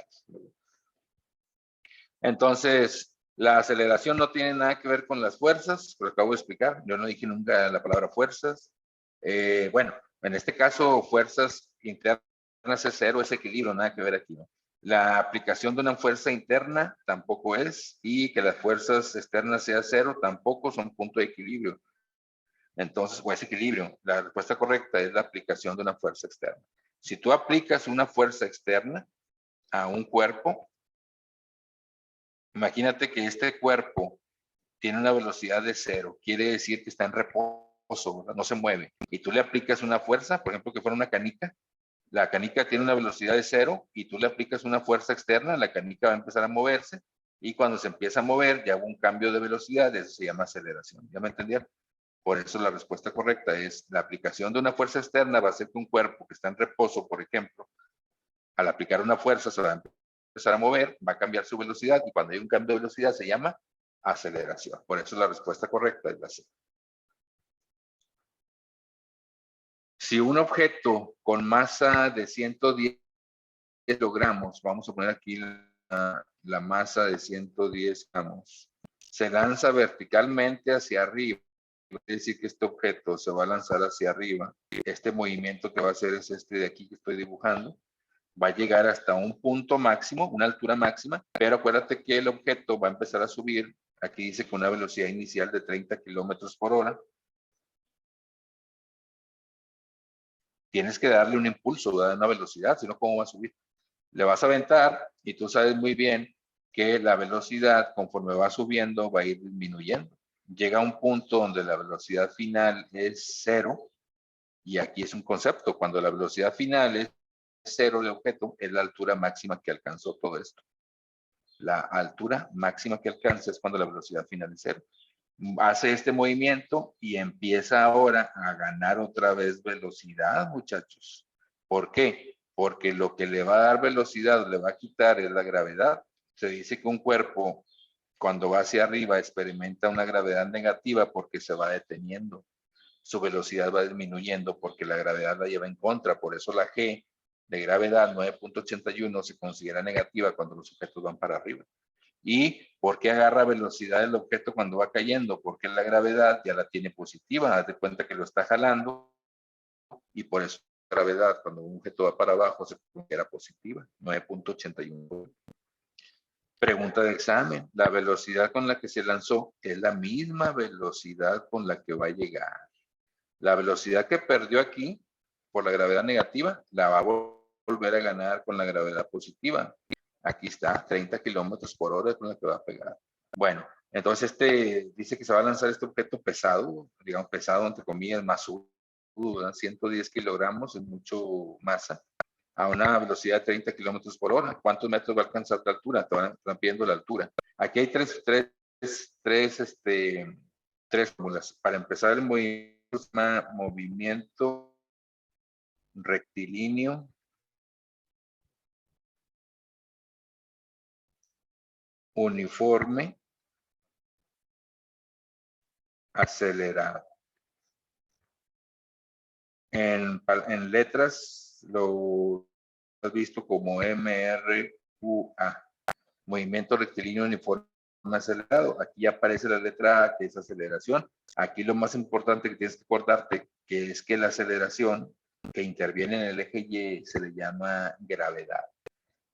Entonces, la aceleración no tiene nada que ver con las fuerzas, lo acabo de explicar. Yo no dije nunca la palabra fuerzas. Bueno, en este caso, fuerzas internas es cero, es equilibrio, nada que ver aquí, ¿no? La aplicación de una fuerza interna tampoco es, y que las fuerzas externas sea cero tampoco son punto de equilibrio. Entonces, o es equilibrio. La respuesta correcta es la aplicación de una fuerza externa. Si tú aplicas una fuerza externa a un cuerpo, imagínate que este cuerpo tiene una velocidad de cero, quiere decir que está en reposo, ¿verdad? No se mueve. Y tú le aplicas una fuerza, por ejemplo, que fuera una canica, la canica tiene una velocidad de cero y tú le aplicas una fuerza externa, la canica va a empezar a moverse y cuando se empieza a mover ya hubo un cambio de velocidad, eso se llama aceleración. ¿Ya me entendieron? Por eso la respuesta correcta es la aplicación de una fuerza externa va a hacer que un cuerpo que está en reposo, por ejemplo, al aplicar una fuerza se va a empezar a mover, va a cambiar su velocidad y cuando hay un cambio de velocidad se llama aceleración. Por eso la respuesta correcta es la C. Si un objeto con masa de 110 kilogramos, vamos a poner aquí la masa de 110 gramos, se lanza verticalmente hacia arriba, quiere decir que este objeto se va a lanzar hacia arriba. Este movimiento que va a hacer es este de aquí que estoy dibujando. Va a llegar hasta un punto máximo, una altura máxima, pero acuérdate que el objeto va a empezar a subir. Aquí dice con una velocidad inicial de 30 kilómetros por hora. Tienes que darle un impulso, una velocidad, si no, ¿cómo va a subir? Le vas a aventar y tú sabes muy bien que la velocidad, conforme va subiendo, va a ir disminuyendo. Llega a un punto donde la velocidad final es cero, y aquí es un concepto, cuando la velocidad final es cero de objeto, es la altura máxima que alcanzó todo esto. La altura máxima que alcanza es cuando la velocidad final es cero. Hace este movimiento y empieza ahora a ganar otra vez velocidad, muchachos. ¿Por qué? Porque lo que le va a dar velocidad, le va a quitar es la gravedad. Se dice que un cuerpo, cuando va hacia arriba, experimenta una gravedad negativa porque se va deteniendo. Su velocidad va disminuyendo porque la gravedad la lleva en contra. Por eso la G de gravedad 9.81 se considera negativa cuando los objetos van para arriba. ¿Y por qué agarra velocidad el objeto cuando va cayendo? Porque la gravedad ya la tiene positiva. Haz de cuenta que lo está jalando y por eso la gravedad cuando un objeto va para abajo se considera positiva, 9.81. Pregunta de examen. La velocidad con la que se lanzó es la misma velocidad con la que va a llegar. La velocidad que perdió aquí por la gravedad negativa la va a volver a ganar con la gravedad positiva. Aquí está, 30 kilómetros por hora con la que va a pegar. Bueno, entonces dice que se va a lanzar este objeto pesado, digamos pesado entre comillas, masudo, 110 kilogramos, es mucho masa, a una velocidad de 30 kilómetros por hora. ¿Cuántos metros va a alcanzar la altura? Están pidiendo la altura. Aquí hay tres fórmulas. Para empezar el movimiento rectilíneo uniforme acelerado. En letras lo has visto como MRUA, movimiento rectilíneo uniforme acelerado. Aquí aparece la letra A, que es aceleración. Aquí lo más importante que tienes que acordarte, que es que la aceleración que interviene en el eje Y se le llama gravedad.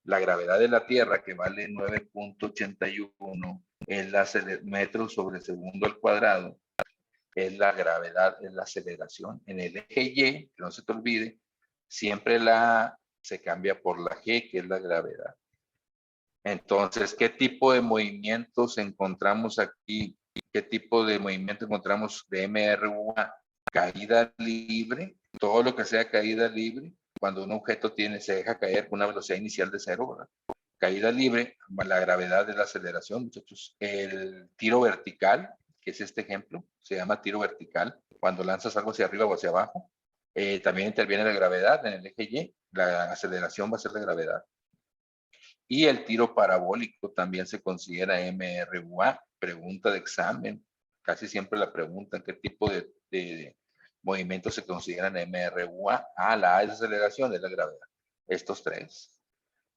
La gravedad de la Tierra, que vale 9.81, es la metros sobre segundo al cuadrado, es la gravedad, es la aceleración. En el eje Y, que no se te olvide, siempre la A se cambia por la G, que es la gravedad. Entonces, ¿qué tipo de movimientos encontramos aquí? ¿Qué tipo de movimiento encontramos de MRUA? Caída libre, todo lo que sea caída libre, cuando un objeto se deja caer con una velocidad inicial de 0, ¿verdad? Caída libre, la gravedad de la aceleración, muchachos. El tiro vertical, que es este ejemplo, se llama tiro vertical, cuando lanzas algo hacia arriba o hacia abajo. También interviene la gravedad en el eje Y, la aceleración va a ser la gravedad. Y el tiro parabólico también se considera MRUA, pregunta de examen. Casi siempre la preguntan qué tipo de movimientos se consideran MRUA. La A es aceleración, es la gravedad. Estos tres.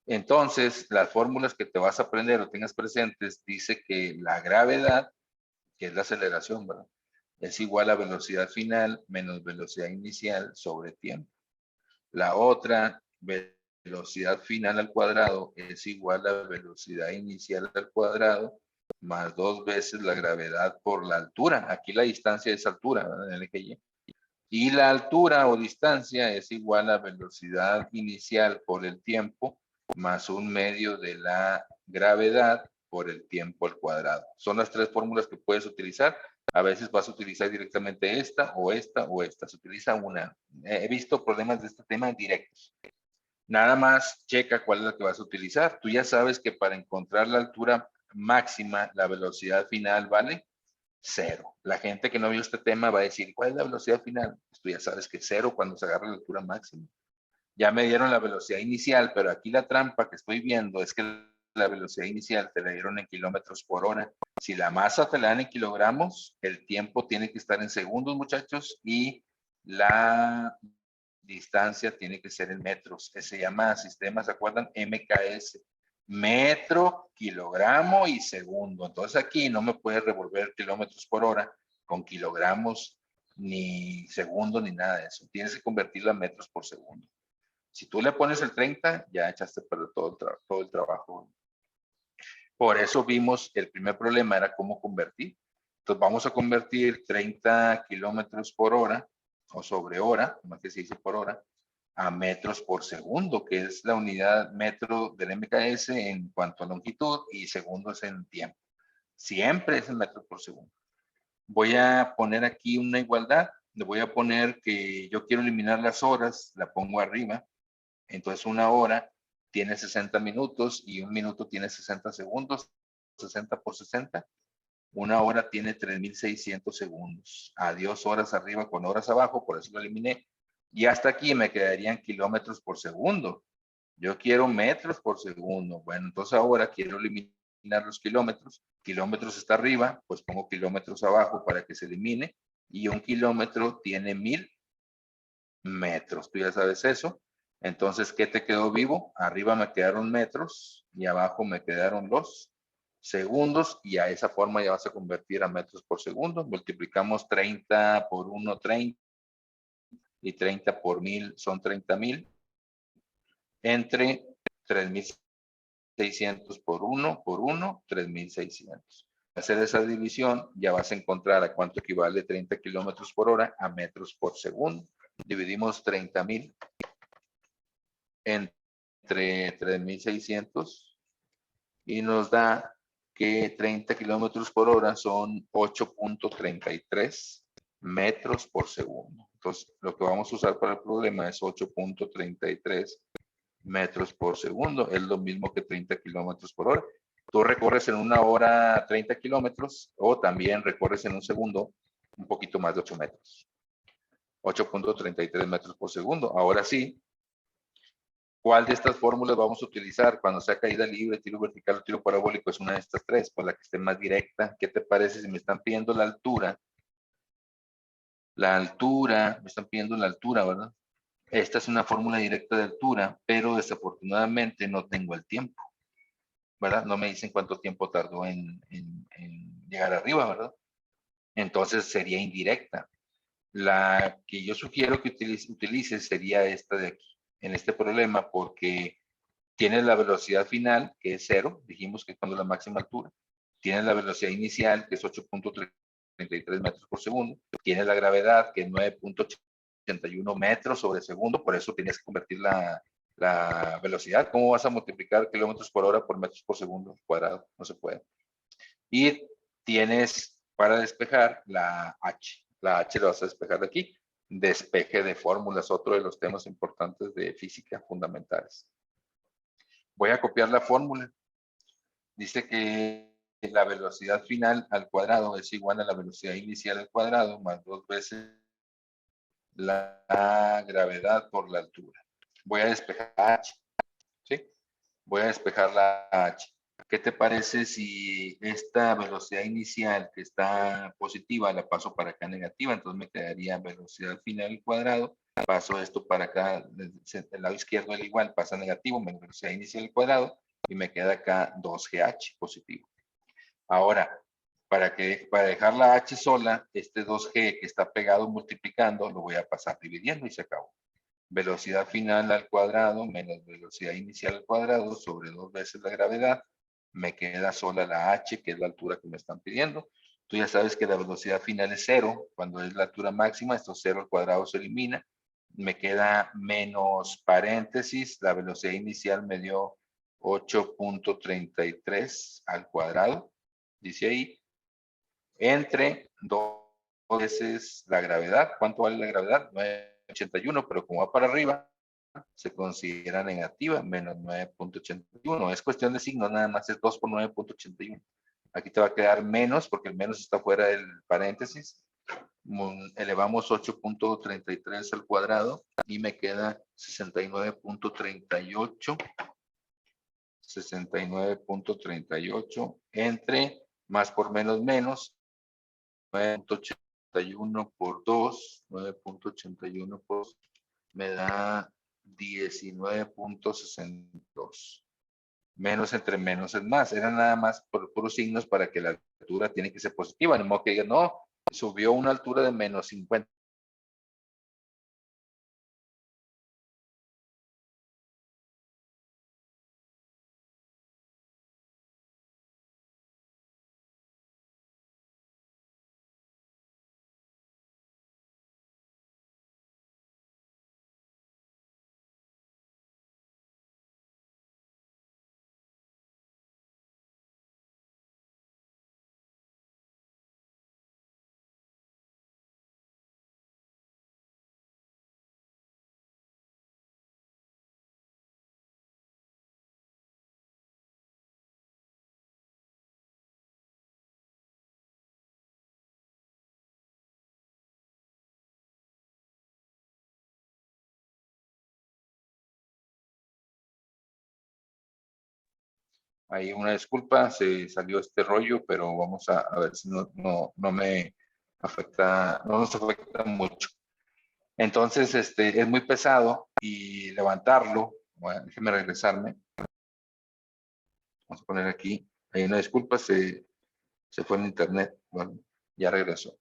Entonces, las fórmulas que te vas a aprender o tengas presentes, dice que la gravedad, que es la aceleración, ¿verdad?, es igual a velocidad final menos velocidad inicial sobre tiempo. La otra, velocidad final al cuadrado es igual a velocidad inicial al cuadrado más 2 veces la gravedad por la altura. Aquí la distancia es altura, ¿verdad?, en el eje Y. Y la altura o distancia es igual a velocidad inicial por el tiempo más 1/2 de la gravedad por el tiempo al cuadrado. Son las tres fórmulas que puedes utilizar. A veces vas a utilizar directamente esta o esta o esta. Se utiliza una. He visto problemas de este tema directos. Nada más checa cuál es la que vas a utilizar. Tú ya sabes que para encontrar la altura máxima, la velocidad final vale 0. La gente que no vio este tema va a decir, ¿cuál es la velocidad final? Pues tú ya sabes que 0 cuando se agarra la altura máxima. Ya me dieron la velocidad inicial, pero aquí la trampa que estoy viendo es que la velocidad inicial te la dieron en kilómetros por hora. Si la masa te la dan en kilogramos, el tiempo tiene que estar en segundos, muchachos, y la distancia tiene que ser en metros. Se llama sistema, ¿se acuerdan? MKS. Metro, kilogramo y segundo. Entonces aquí no me puedes revolver kilómetros por hora con kilogramos, ni segundo, ni nada de eso. Tienes que convertirlo a metros por segundo. Si tú le pones el 30, ya echaste a perder todo el trabajo. Por eso vimos, el primer problema era cómo convertir. Entonces vamos a convertir 30 kilómetros por hora, o sobre hora, como que se dice por hora, a metros por segundo, que es la unidad metro del MKS en cuanto a longitud y segundos en tiempo. Siempre es en metros por segundo. Voy a poner aquí una igualdad. Le voy a poner que yo quiero eliminar las horas, la pongo arriba. Entonces una hora tiene 60 minutos y un minuto tiene 60 segundos. 60 por 60. Una hora tiene 3,600 segundos. Adiós horas arriba con horas abajo, por eso lo eliminé. Y hasta aquí me quedarían kilómetros por segundo. Yo quiero metros por segundo. Bueno, entonces ahora quiero eliminar los kilómetros. Kilómetros está arriba, pues pongo kilómetros abajo para que se elimine. Y un kilómetro tiene 1000 metros. Tú ya sabes eso. Entonces, ¿qué te quedó vivo? Arriba me quedaron metros y abajo me quedaron los segundos, y a esa forma ya vas a convertir a metros por segundo. Multiplicamos 30 por 1, 30, y 30 por 1000 son 30,000, entre 3,600 por 1, 3,600. Al hacer esa división, ya vas a encontrar a cuánto equivale 30 kilómetros por hora a metros por segundo. Dividimos 30,000 entre 3,600 y nos da que 30 kilómetros por hora son 8.33 metros por segundo. Entonces, lo que vamos a usar para el problema es 8.33 metros por segundo. Es lo mismo que 30 kilómetros por hora. Tú recorres en una hora 30 kilómetros o también recorres en un segundo un poquito más de 8 metros. 8.33 metros por segundo. Ahora sí, ¿cuál de estas fórmulas vamos a utilizar cuando sea caída libre, tiro vertical o tiro parabólico? Es una de estas tres, pues la que esté más directa. ¿Qué te parece si me están pidiendo la altura? La altura, me están pidiendo la altura, ¿verdad? Esta es una fórmula directa de altura, pero desafortunadamente no tengo el tiempo, ¿verdad? No me dicen cuánto tiempo tardó en llegar arriba, ¿verdad? Entonces sería indirecta. La que yo sugiero que utilices sería esta de aquí, en este problema, porque tiene la velocidad final, que es 0, dijimos que es cuando la máxima altura. Tiene la velocidad inicial, que es 8.33 metros por segundo. Tiene la gravedad, que es 9.81 metros sobre segundo, por eso tienes que convertir la velocidad. ¿Cómo vas a multiplicar kilómetros por hora por metros por segundo cuadrado? No se puede. Y tienes para despejar la H. La H la vas a despejar de aquí. Despeje de fórmulas, otro de los temas importantes de física fundamentales. Voy a copiar la fórmula. Dice que la velocidad final al cuadrado es igual a la velocidad inicial al cuadrado más 2 veces la gravedad por la altura. Voy a despejar H. ¿Sí? Voy a despejar la H. ¿Qué te parece si esta velocidad inicial que está positiva la paso para acá negativa? Entonces me quedaría velocidad final al cuadrado. Paso esto para acá, del lado izquierdo al igual, pasa negativo, menos velocidad inicial al cuadrado, y me queda acá 2GH positivo. Ahora, para dejar la H sola, este 2G que está pegado multiplicando, lo voy a pasar dividiendo y se acabó. Velocidad final al cuadrado menos velocidad inicial al cuadrado sobre 2 veces la gravedad. Me queda sola la H, que es la altura que me están pidiendo. Tú ya sabes que la velocidad final es 0. Cuando es la altura máxima, esto 0 al cuadrado se elimina. Me queda menos paréntesis. La velocidad inicial me dio 8.33 al cuadrado. Dice ahí. Entre 2 veces la gravedad. ¿Cuánto vale la gravedad? 9.81, pero como va para arriba, se considera negativa, menos 9.81. Es cuestión de signo, nada más es 2 por 9.81. Aquí te va a quedar menos, porque el menos está fuera del paréntesis. Elevamos 8.33 al cuadrado y me queda 69.38. 69.38 entre más por menos menos. 9.81 por 2, 9.81 por 2, me da 19.62. Menos entre menos es más. Eran nada más por puros signos para que la altura tiene que ser positiva. No modo que digan, no, subió una altura de menos 50. Ahí una disculpa, se salió este rollo, pero vamos a ver si no me afecta, no nos afecta mucho. Entonces, es muy pesado y levantarlo, bueno, déjeme regresarme. Vamos a poner aquí, hay una disculpa, se fue en internet, bueno, ya regresó.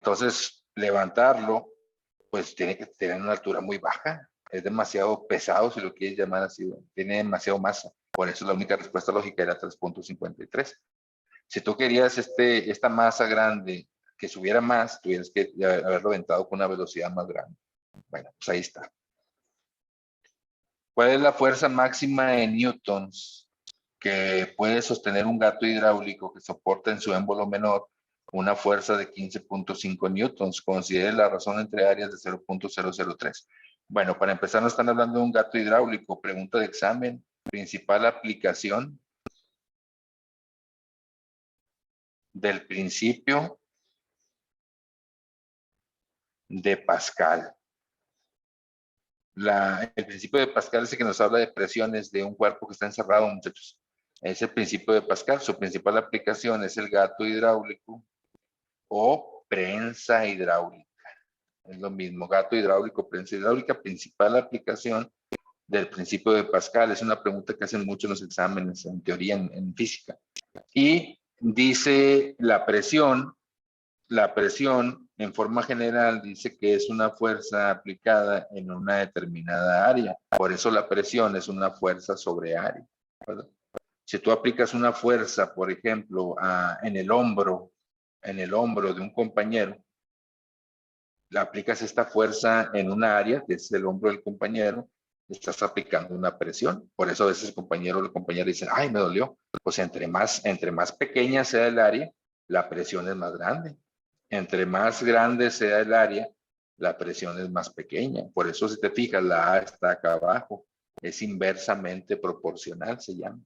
Entonces, levantarlo, pues tiene que tener una altura muy baja, es demasiado pesado, si lo quieres llamar así, tiene demasiado masa, por eso la única respuesta lógica era 3.53. Si tú querías esta masa grande que subiera más, tuvieras que haberlo aventado con una velocidad más grande. Bueno, pues ahí está. ¿Cuál es la fuerza máxima en newtons que puede sostener un gato hidráulico que soporta en su émbolo menor una fuerza de 15.5 newtons? Considere la razón entre áreas de 0.003. Bueno, para empezar, no están hablando de un gato hidráulico. Pregunta de examen. Principal aplicación del principio de Pascal. El principio de Pascal es el que nos habla de presiones de un cuerpo que está encerrado, muchachos. Es el principio de Pascal. Su principal aplicación es el gato hidráulico o prensa hidráulica. Es lo mismo, gato hidráulico, prensa hidráulica, principal aplicación del principio de Pascal. Es una pregunta que hacen mucho en los exámenes, en teoría, en física. Y dice la presión en forma general dice que es una fuerza aplicada en una determinada área. Por eso la presión es una fuerza sobre área, ¿verdad? Si tú aplicas una fuerza, por ejemplo, en el hombro de un compañero, le aplicas esta fuerza en una área, que es el hombro del compañero, estás aplicando una presión. Por eso a veces el compañero o la compañera dicen, ay, me dolió. Pues entre más pequeña sea el área, la presión es más grande. Entre más grande sea el área, la presión es más pequeña. Por eso si te fijas, la A está acá abajo. Es inversamente proporcional, se llama.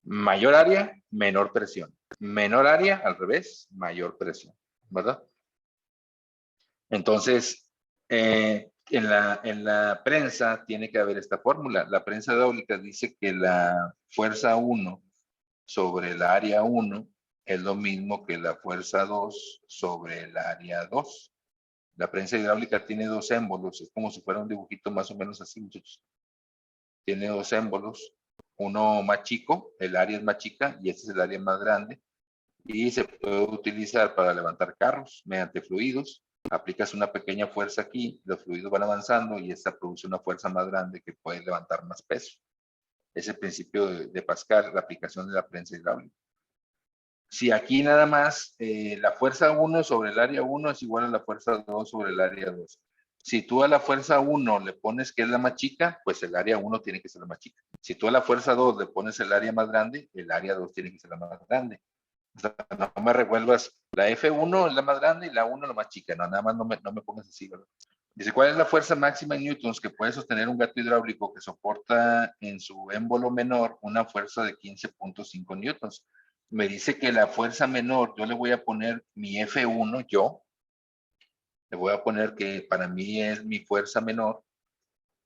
Mayor área, menor presión. Menor área, al revés, mayor presión, ¿verdad? Entonces, en la prensa tiene que haber esta fórmula. La prensa hidráulica dice que la fuerza 1 sobre el área 1 es lo mismo que la fuerza 2 sobre el área 2. La prensa hidráulica tiene dos émbolos, es como si fuera un dibujito más o menos así, muchachos. Tiene dos émbolos, uno más chico, el área es más chica y este es el área más grande. Y se puede utilizar para levantar carros mediante fluidos. Aplicas una pequeña fuerza aquí, los fluidos van avanzando y esta produce una fuerza más grande que puede levantar más peso. Es el principio de Pascal, la aplicación de la prensa hidráulica. Si aquí nada más la fuerza 1 sobre el área 1 es igual a la fuerza 2 sobre el área 2. Si tú a la fuerza 1 le pones que es la más chica, pues el área 1 tiene que ser la más chica. Si tú a la fuerza 2 le pones el área más grande, el área 2 tiene que ser la más grande. O sea, no me revuelvas, la F1 es la más grande y la 1 la más chica, no, nada más no me pongas así, ¿verdad? Dice, ¿cuál es la fuerza máxima en newtons que puede sostener un gato hidráulico que soporta en su émbolo menor una fuerza de 15.5 newtons? Me dice que la fuerza menor, yo le voy a poner mi F1, le voy a poner que para mí es mi fuerza menor,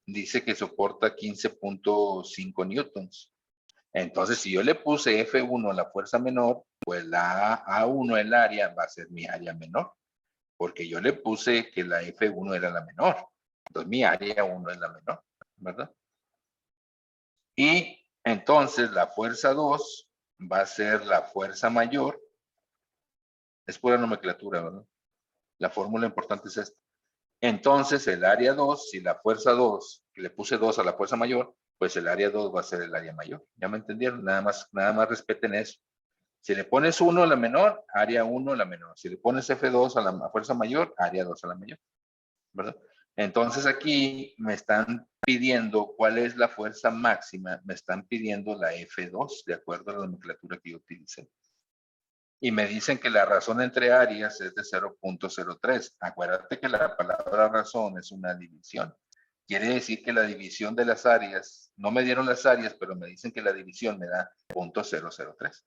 dice que soporta 15.5 newtons. Entonces, si yo le puse F1 a la fuerza menor, pues la A1, el área, va a ser mi área menor, porque yo le puse que la F1 era la menor. Entonces, mi área 1 es la menor, ¿verdad? Y entonces, la fuerza 2 va a ser la fuerza mayor. Es pura nomenclatura, ¿verdad? La fórmula importante es esta. Entonces, el área 2, si la fuerza 2, le puse 2 a la fuerza mayor, pues el área 2 va a ser el área mayor. ¿Ya me entendieron? Nada más respeten eso. Si le pones 1 a la menor, área 1 a la menor. Si le pones F2 a la fuerza mayor, área 2 a la mayor, ¿verdad? Entonces aquí me están pidiendo cuál es la fuerza máxima, me están pidiendo la F2, de acuerdo a la nomenclatura que yo utilicé. Y me dicen que la razón entre áreas es de 0.03. Acuérdate que la palabra razón es una división. Quiere decir que la división de las áreas, no me dieron las áreas, pero me dicen que la división me da 0.003.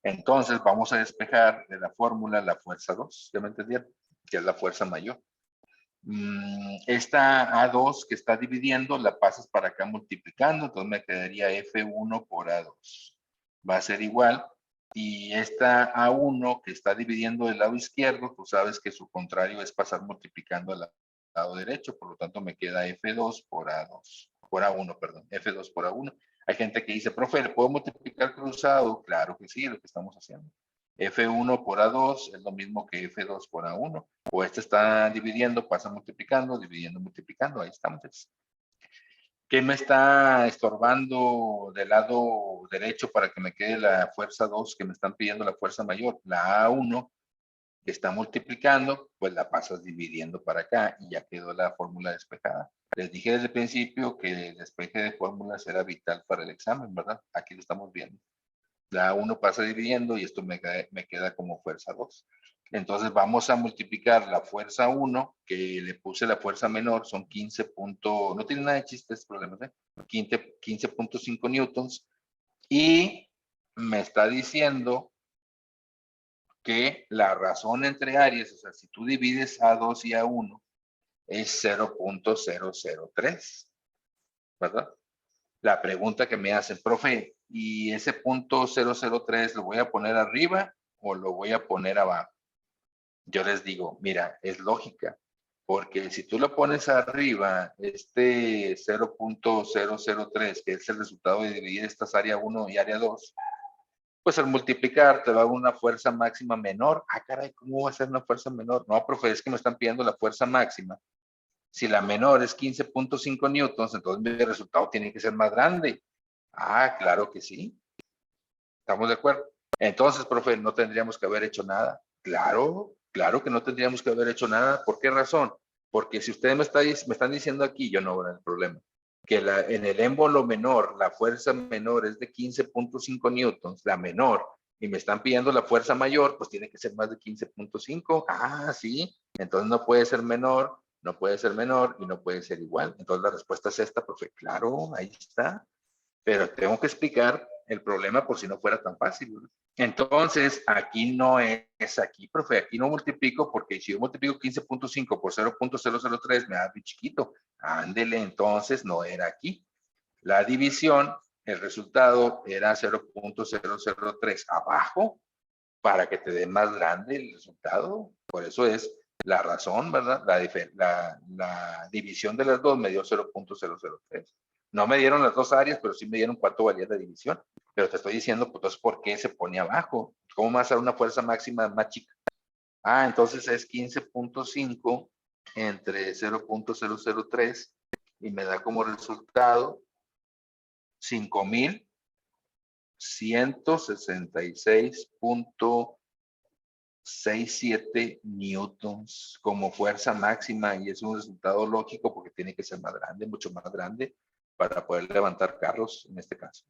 Entonces vamos a despejar de la fórmula la fuerza 2, ¿ya me entendieron? Que es la fuerza mayor. Esta A2 que está dividiendo la pasas para acá multiplicando, entonces me quedaría F1 por A2. Va a ser igual. Y esta A1 que está dividiendo del lado izquierdo, tú sabes que su contrario es pasar multiplicando al lado derecho, por lo tanto me queda F2 por A2, por A1, perdón, F2 por A1. Hay gente que dice, profe, ¿le puedo multiplicar cruzado? Claro que sí, lo que estamos haciendo. F1 por A2 es lo mismo que F2 por A1. O este está dividiendo, pasa multiplicando, dividiendo, multiplicando. Ahí estamos. ¿Qué me está estorbando del lado derecho para que me quede la fuerza 2 que me están pidiendo la fuerza mayor? La A1 que está multiplicando, pues la pasas dividiendo para acá y ya quedó la fórmula despejada. Les dije desde el principio que el despeje de fórmulas era vital para el examen, ¿verdad? Aquí lo estamos viendo. La 1 pasa dividiendo y esto me queda como fuerza 2. Entonces vamos a multiplicar la fuerza 1, que le puse la fuerza menor, son 15. No tiene nada de chiste este problema, ¿eh? 15.5 newtons. Y me está diciendo que la razón entre áreas, o sea, si tú divides A2 y A1, es 0.003, ¿verdad? La pregunta que me hacen, profe, ¿y ese punto 003 lo voy a poner arriba o lo voy a poner abajo? Yo les digo, mira, es lógica, porque si tú lo pones arriba, este 0.003, que es el resultado de dividir estas área 1 y área 2, Pues al multiplicar te da una fuerza máxima menor. Ah, caray, ¿cómo va a ser una fuerza menor? No, profe, es que me están pidiendo la fuerza máxima. Si la menor es 15.5 newtons, entonces mi resultado tiene que ser más grande. Ah, claro que sí. ¿Estamos de acuerdo? Entonces, profe, no tendríamos que haber hecho nada. Claro, claro que no tendríamos que haber hecho nada. ¿Por qué razón? Porque si ustedes me están diciendo aquí, yo no veo el problema, que en el émbolo menor, la fuerza menor es de 15.5 newtons, la menor, y me están pidiendo la fuerza mayor, pues tiene que ser más de 15.5. Ah, sí. Entonces no puede ser menor, no puede ser menor y no puede ser igual. Entonces la respuesta es esta, profe. Claro, ahí está. Pero tengo que explicar el problema por si no fuera tan fácil, ¿no? Entonces, aquí no es aquí, profe, aquí no multiplico porque si yo multiplico 15.5 por 0.003 me da muy chiquito. Ándele, entonces no era aquí. La división, el resultado era 0.003 abajo para que te dé más grande el resultado. Por eso es la razón, ¿verdad? La división de las dos me dio 0.003. No me dieron las dos áreas, pero sí me dieron cuánto valía la división. Pero te estoy diciendo, pues, entonces, ¿por qué se pone abajo? ¿Cómo va a ser una fuerza máxima más chica? Ah, entonces es 15.5 entre 0.003 y me da como resultado 5.166.67 newtons como fuerza máxima, y es un resultado lógico porque tiene que ser más grande, mucho más grande, para poder levantar carros en este caso.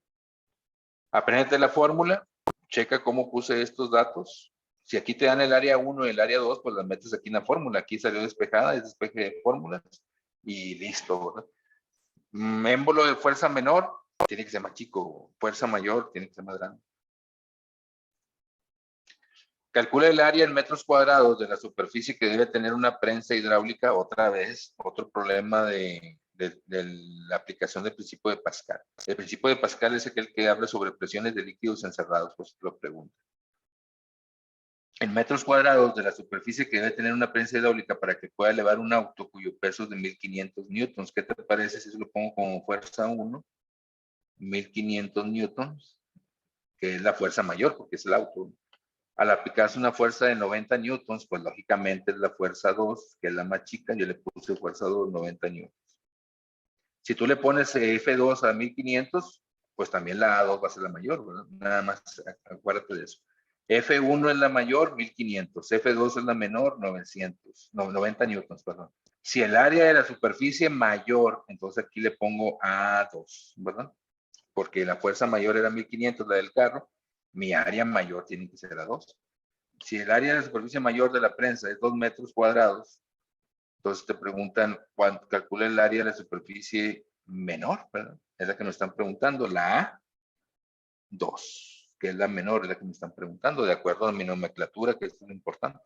Aprende la fórmula, checa cómo puse estos datos. Si aquí te dan el área 1 y el área 2, pues las metes aquí en la fórmula. Aquí salió despejada, es despeje de fórmulas y listo, ¿verdad? Émbolo de fuerza menor tiene que ser más chico, fuerza mayor tiene que ser más grande. Calcula el área en metros cuadrados de la superficie que debe tener una prensa hidráulica. Otra vez, otro problema de la aplicación del principio de Pascal. El principio de Pascal es aquel que habla sobre presiones de líquidos encerrados, pues te lo pregunto. En metros cuadrados de la superficie que debe tener una prensa hidráulica para que pueda elevar un auto cuyo peso es de 1500 newtons. ¿Qué te parece si lo pongo como fuerza 1? 1500 newtons, que es la fuerza mayor porque es el auto. Al aplicarse una fuerza de 90 newtons, pues lógicamente es la fuerza 2, que es la más chica. Yo le puse fuerza 2, 90 newtons. Si tú le pones F2 a 1500, pues también la A2 va a ser la mayor, ¿verdad? Nada más acuérdate de eso. F1 es la mayor, 1500. F2 es la menor, 900. No, 90 newtons, perdón. Si el área de la superficie mayor, entonces aquí le pongo A2, ¿verdad? Porque la fuerza mayor era 1500, la del carro. Mi área mayor tiene que ser A2. Si el área de la superficie mayor de la prensa es 2 metros cuadrados, entonces te preguntan cuánto calcula el área de la superficie menor, ¿verdad? Es la que nos están preguntando, la A2, que es la menor, es la que me están preguntando, de acuerdo a mi nomenclatura, que esto es lo importante.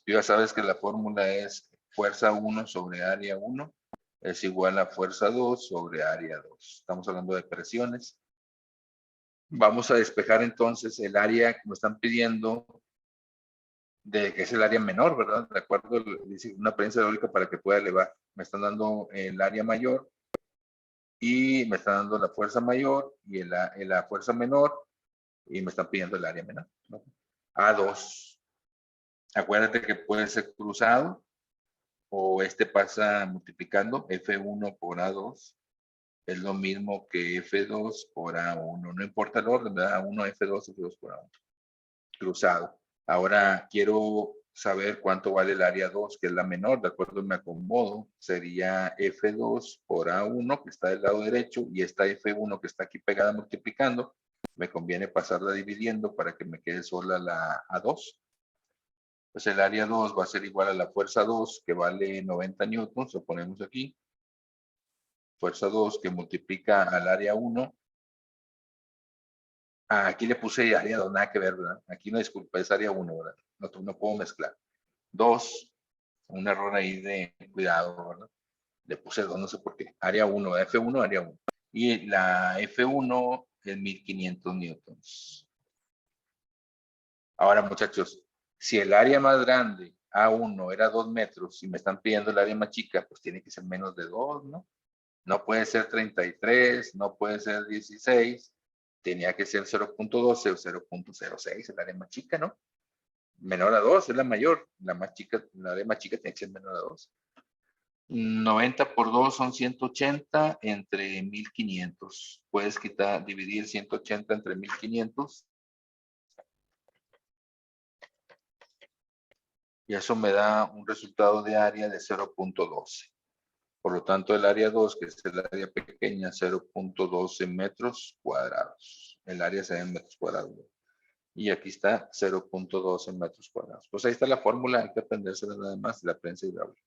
Tú ya sabes que la fórmula es fuerza 1 sobre área 1 es igual a fuerza 2 sobre área 2. Estamos hablando de presiones. Vamos a despejar entonces el área que me están pidiendo, de que es el área menor, ¿verdad? De acuerdo, dice una prensa hidráulica para que pueda elevar. Me están dando el área mayor y me están dando la fuerza mayor y la fuerza menor y me están pidiendo el área menor, ¿no? A2. Acuérdate que puede ser cruzado o pasa multiplicando. F1 por A2 es lo mismo que F2 por A1. No importa el orden, ¿verdad? A1, F2, F2 por A1. Cruzado. Ahora quiero saber cuánto vale el área 2, que es la menor, de acuerdo, me acomodo, sería F2 por A1, que está del lado derecho, y esta F1 que está aquí pegada multiplicando, me conviene pasarla dividiendo para que me quede sola la A2. Pues el área 2 va a ser igual a la fuerza 2, que vale 90 newtons, lo ponemos aquí. Fuerza 2 que multiplica al área 1. Aquí le puse área 2, nada que ver, ¿verdad? Aquí no, disculpa, es área 1, ¿verdad? No puedo mezclar. 2, un error ahí de cuidado, ¿verdad? Le puse 2, no sé por qué. Área 1, F1, área 1. Y la F1 es 1500 newtons. Ahora, muchachos, si el área más grande, A1, era 2 metros y me están pidiendo el área más chica, pues tiene que ser menos de 2, ¿no? No puede ser 33, no puede ser 16, tenía que ser 0.12 o 0.06, el área más chica, ¿no? Menor a 2 es la mayor, la más chica, la área más chica tiene que ser menor a 2. 90 por 2 son 180 entre 1500. Puedes dividir 180 entre 1500. Y eso me da un resultado de área de 0.12. Por lo tanto, el área 2, que es el área pequeña, 0.12 metros cuadrados. El área se ve en metros cuadrados. Y aquí está 0.12 metros cuadrados. Pues ahí está la fórmula, hay que aprendérsela nada más, la prensa hidráulica.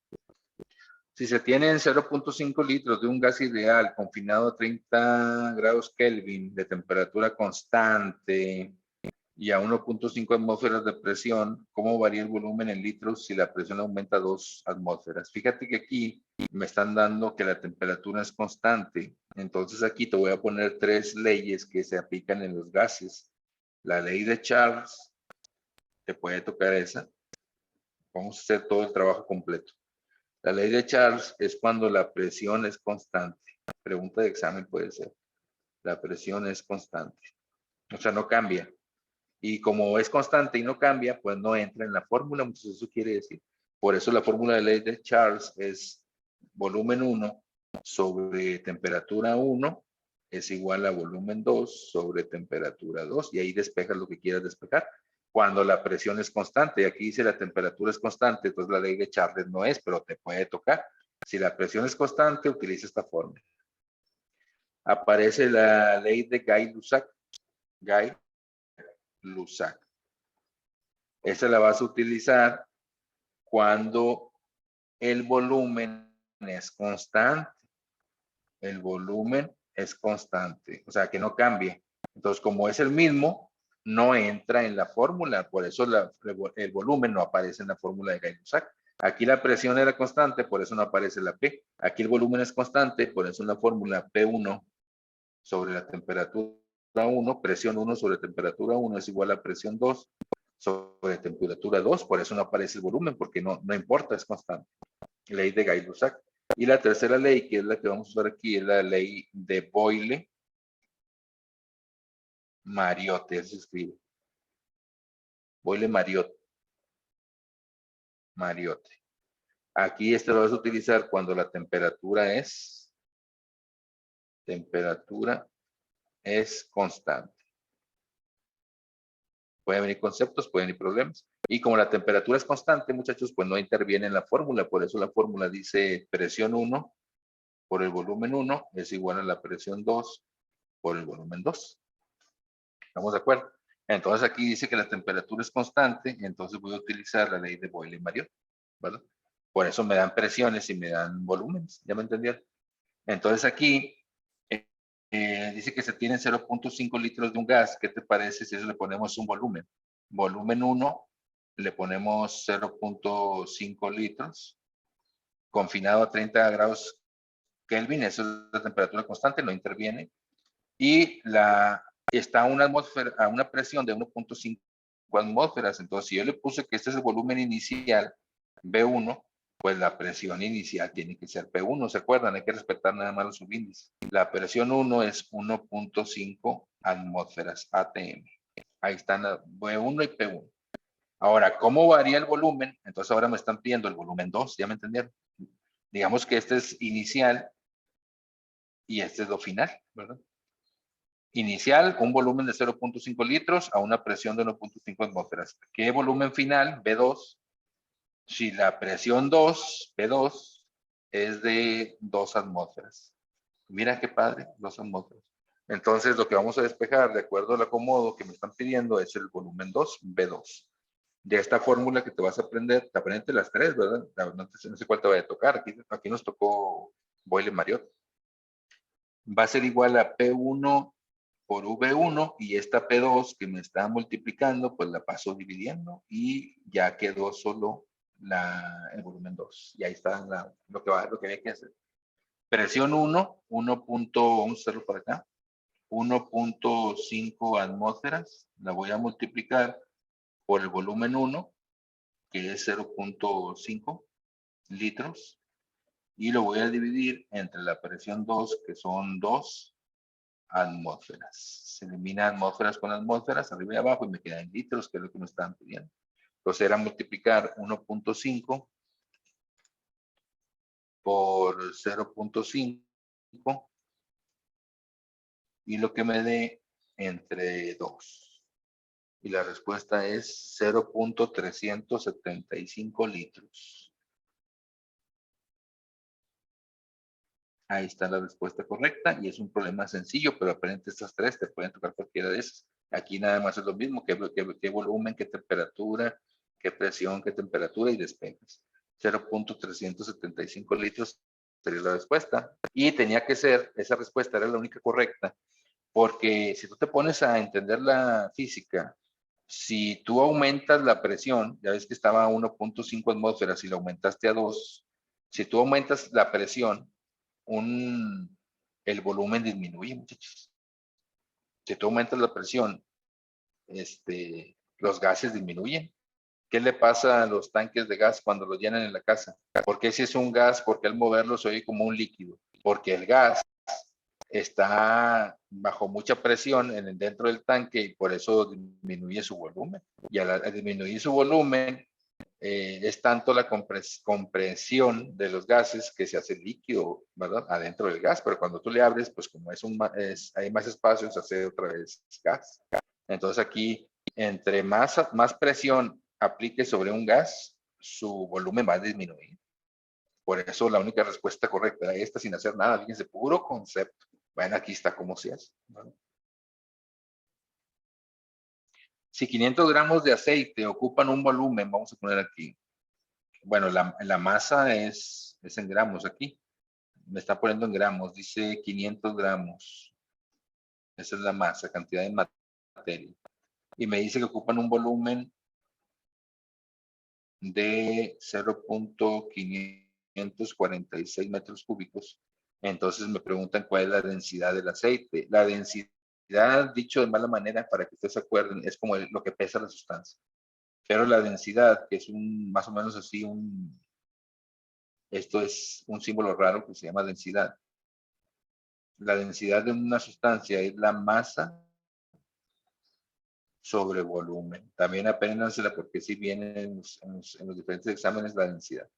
Si se tienen 0.5 litros de un gas ideal confinado a 30 grados Kelvin de temperatura constante y a 1.5 atmósferas de presión, ¿cómo varía el volumen en litros si la presión aumenta a 2 atmósferas? Fíjate que aquí me están dando que la temperatura es constante. Entonces aquí te voy a poner 3 leyes que se aplican en los gases. La ley de Charles, te puede tocar esa. Vamos a hacer todo el trabajo completo. La ley de Charles es cuando la presión es constante. Pregunta de examen puede ser. La presión es constante. O sea, no cambia. Y como es constante y no cambia, pues no entra en la fórmula. Entonces eso quiere decir. Por eso la fórmula de ley de Charles es volumen 1 sobre temperatura 1 es igual a volumen 2 sobre temperatura 2. Y ahí despejas lo que quieras despejar. Cuando la presión es constante, aquí dice la temperatura es constante, entonces la ley de Charles no es, pero te puede tocar. Si la presión es constante, utiliza esta fórmula. Aparece la ley de Gay-Lussac. Gay-Lussac. Esa la vas a utilizar cuando el volumen es constante. El volumen es constante, o sea, que no cambie. Entonces, como es el mismo, no entra en la fórmula, por eso el volumen no aparece en la fórmula de Gay-Lussac. Aquí la presión era constante, por eso no aparece la P. Aquí el volumen es constante, por eso en la fórmula P1 sobre la temperatura 1, presión 1 sobre temperatura 1 es igual a presión 2 sobre temperatura 2, por eso no aparece el volumen, porque no importa, es constante. Ley de Gay-Lussac. Y la tercera ley, que es la que vamos a usar aquí, es la ley de Boyle-Mariotte, se escribe. Boyle-Mariotte. Mariotte. Aquí lo vas a utilizar cuando la temperatura es constante. Pueden venir conceptos, pueden venir problemas. Y como la temperatura es constante, muchachos, pues no interviene en la fórmula. Por eso la fórmula dice presión 1 por el volumen 1 es igual a la presión 2 por el volumen 2. ¿Estamos de acuerdo? Entonces aquí dice que la temperatura es constante, entonces voy a utilizar la ley de Boyle-Mariotte, ¿verdad? Por eso me dan presiones y me dan volúmenes, ¿ya me entendieron? Entonces aquí dice que se tienen 0.5 litros de un gas. ¿Qué te parece si eso le ponemos un volumen? Volumen 1, le ponemos 0.5 litros, confinado a 30 grados Kelvin, eso es la temperatura constante, no interviene. Y está a una presión de 1.5 atmósferas. Entonces, si yo le puse que este es el volumen inicial, B1, pues la presión inicial tiene que ser P1. ¿Se acuerdan? Hay que respetar nada más los subíndices. La presión 1 es 1.5 atmósferas ATM. Ahí están B1 y P1. Ahora, ¿cómo varía el volumen? Entonces ahora me están pidiendo el volumen 2, ¿ya me entendieron? Digamos que este es inicial y este es lo final, ¿verdad? Inicial, un volumen de 0.5 litros a una presión de 1.5 atmósferas. ¿Qué volumen final? B2. Si la presión 2, B2, es de 2 atmósferas. Mira qué padre, 2 atmósferas. Entonces, lo que vamos a despejar, de acuerdo al acomodo que me están pidiendo, es el volumen 2, B2. De esta fórmula que te vas a aprender, te aprendiste las 3, ¿verdad? No sé cuál te vaya a tocar. Aquí nos tocó Boyle-Mariotte. Va a ser igual a P1 por V1 y esta P2 que me está multiplicando, pues la paso dividiendo y ya quedó solo el volumen 2. Y ahí está lo que hay que hacer. Presión 1, 1.1 por acá, 1.5 atmósferas, la voy a multiplicar por el volumen 1, que es 0.5 litros, y lo voy a dividir entre la presión 2, que son 2 atmósferas. Se elimina atmósferas con atmósferas, arriba y abajo, y me quedan litros, que es lo que me estaban pidiendo. Entonces era multiplicar 1.5 por 0.5 y lo que me dé entre 2. Y la respuesta es 0.375 litros. Ahí está la respuesta correcta y es un problema sencillo, pero aprende estas tres, te pueden tocar cualquiera de esas. Aquí nada más es lo mismo, qué volumen, qué temperatura, qué presión, qué temperatura y despegas. 0.375 litros sería la respuesta. Y tenía que ser, esa respuesta era la única correcta, porque si tú te pones a entender la física, si tú aumentas la presión, ya ves que estaba a 1.5 atmósferas y la aumentaste a 2, si tú aumentas la presión, el volumen disminuye, muchachos. Si tú aumentas la presión, los gases disminuyen. ¿Qué le pasa a los tanques de gas cuando los llenan en la casa? ¿Por qué si es un gas? Porque al moverlo se oye como un líquido. Porque el gas está bajo mucha presión dentro del tanque y por eso disminuye su volumen. Y al disminuir su volumen, es tanto la compresión de los gases que se hace líquido, ¿verdad? Adentro del gas, pero cuando tú le abres, pues como hay más espacio, se hace otra vez gas. Entonces aquí, entre más presión aplique sobre un gas, su volumen va a disminuir. Por eso la única respuesta correcta era esta, sin hacer nada, fíjense, puro concepto. Bueno, aquí está cómo se hace, ¿verdad? Si 500 gramos de aceite ocupan un volumen, vamos a poner aquí, bueno, la masa es en gramos aquí. Me está poniendo en gramos, dice 500 gramos. Esa es la masa, cantidad de materia. Y me dice que ocupan un volumen de 0.546 metros cúbicos. Entonces me preguntan cuál es la densidad del aceite. La densidad, dicho de mala manera, para que ustedes se acuerden, es como lo que pesa la sustancia. Pero la densidad, que es más o menos así, esto es un símbolo raro que se llama densidad. La densidad de una sustancia es la masa sobre volumen. También apréndansela porque si viene en los diferentes exámenes la densidad.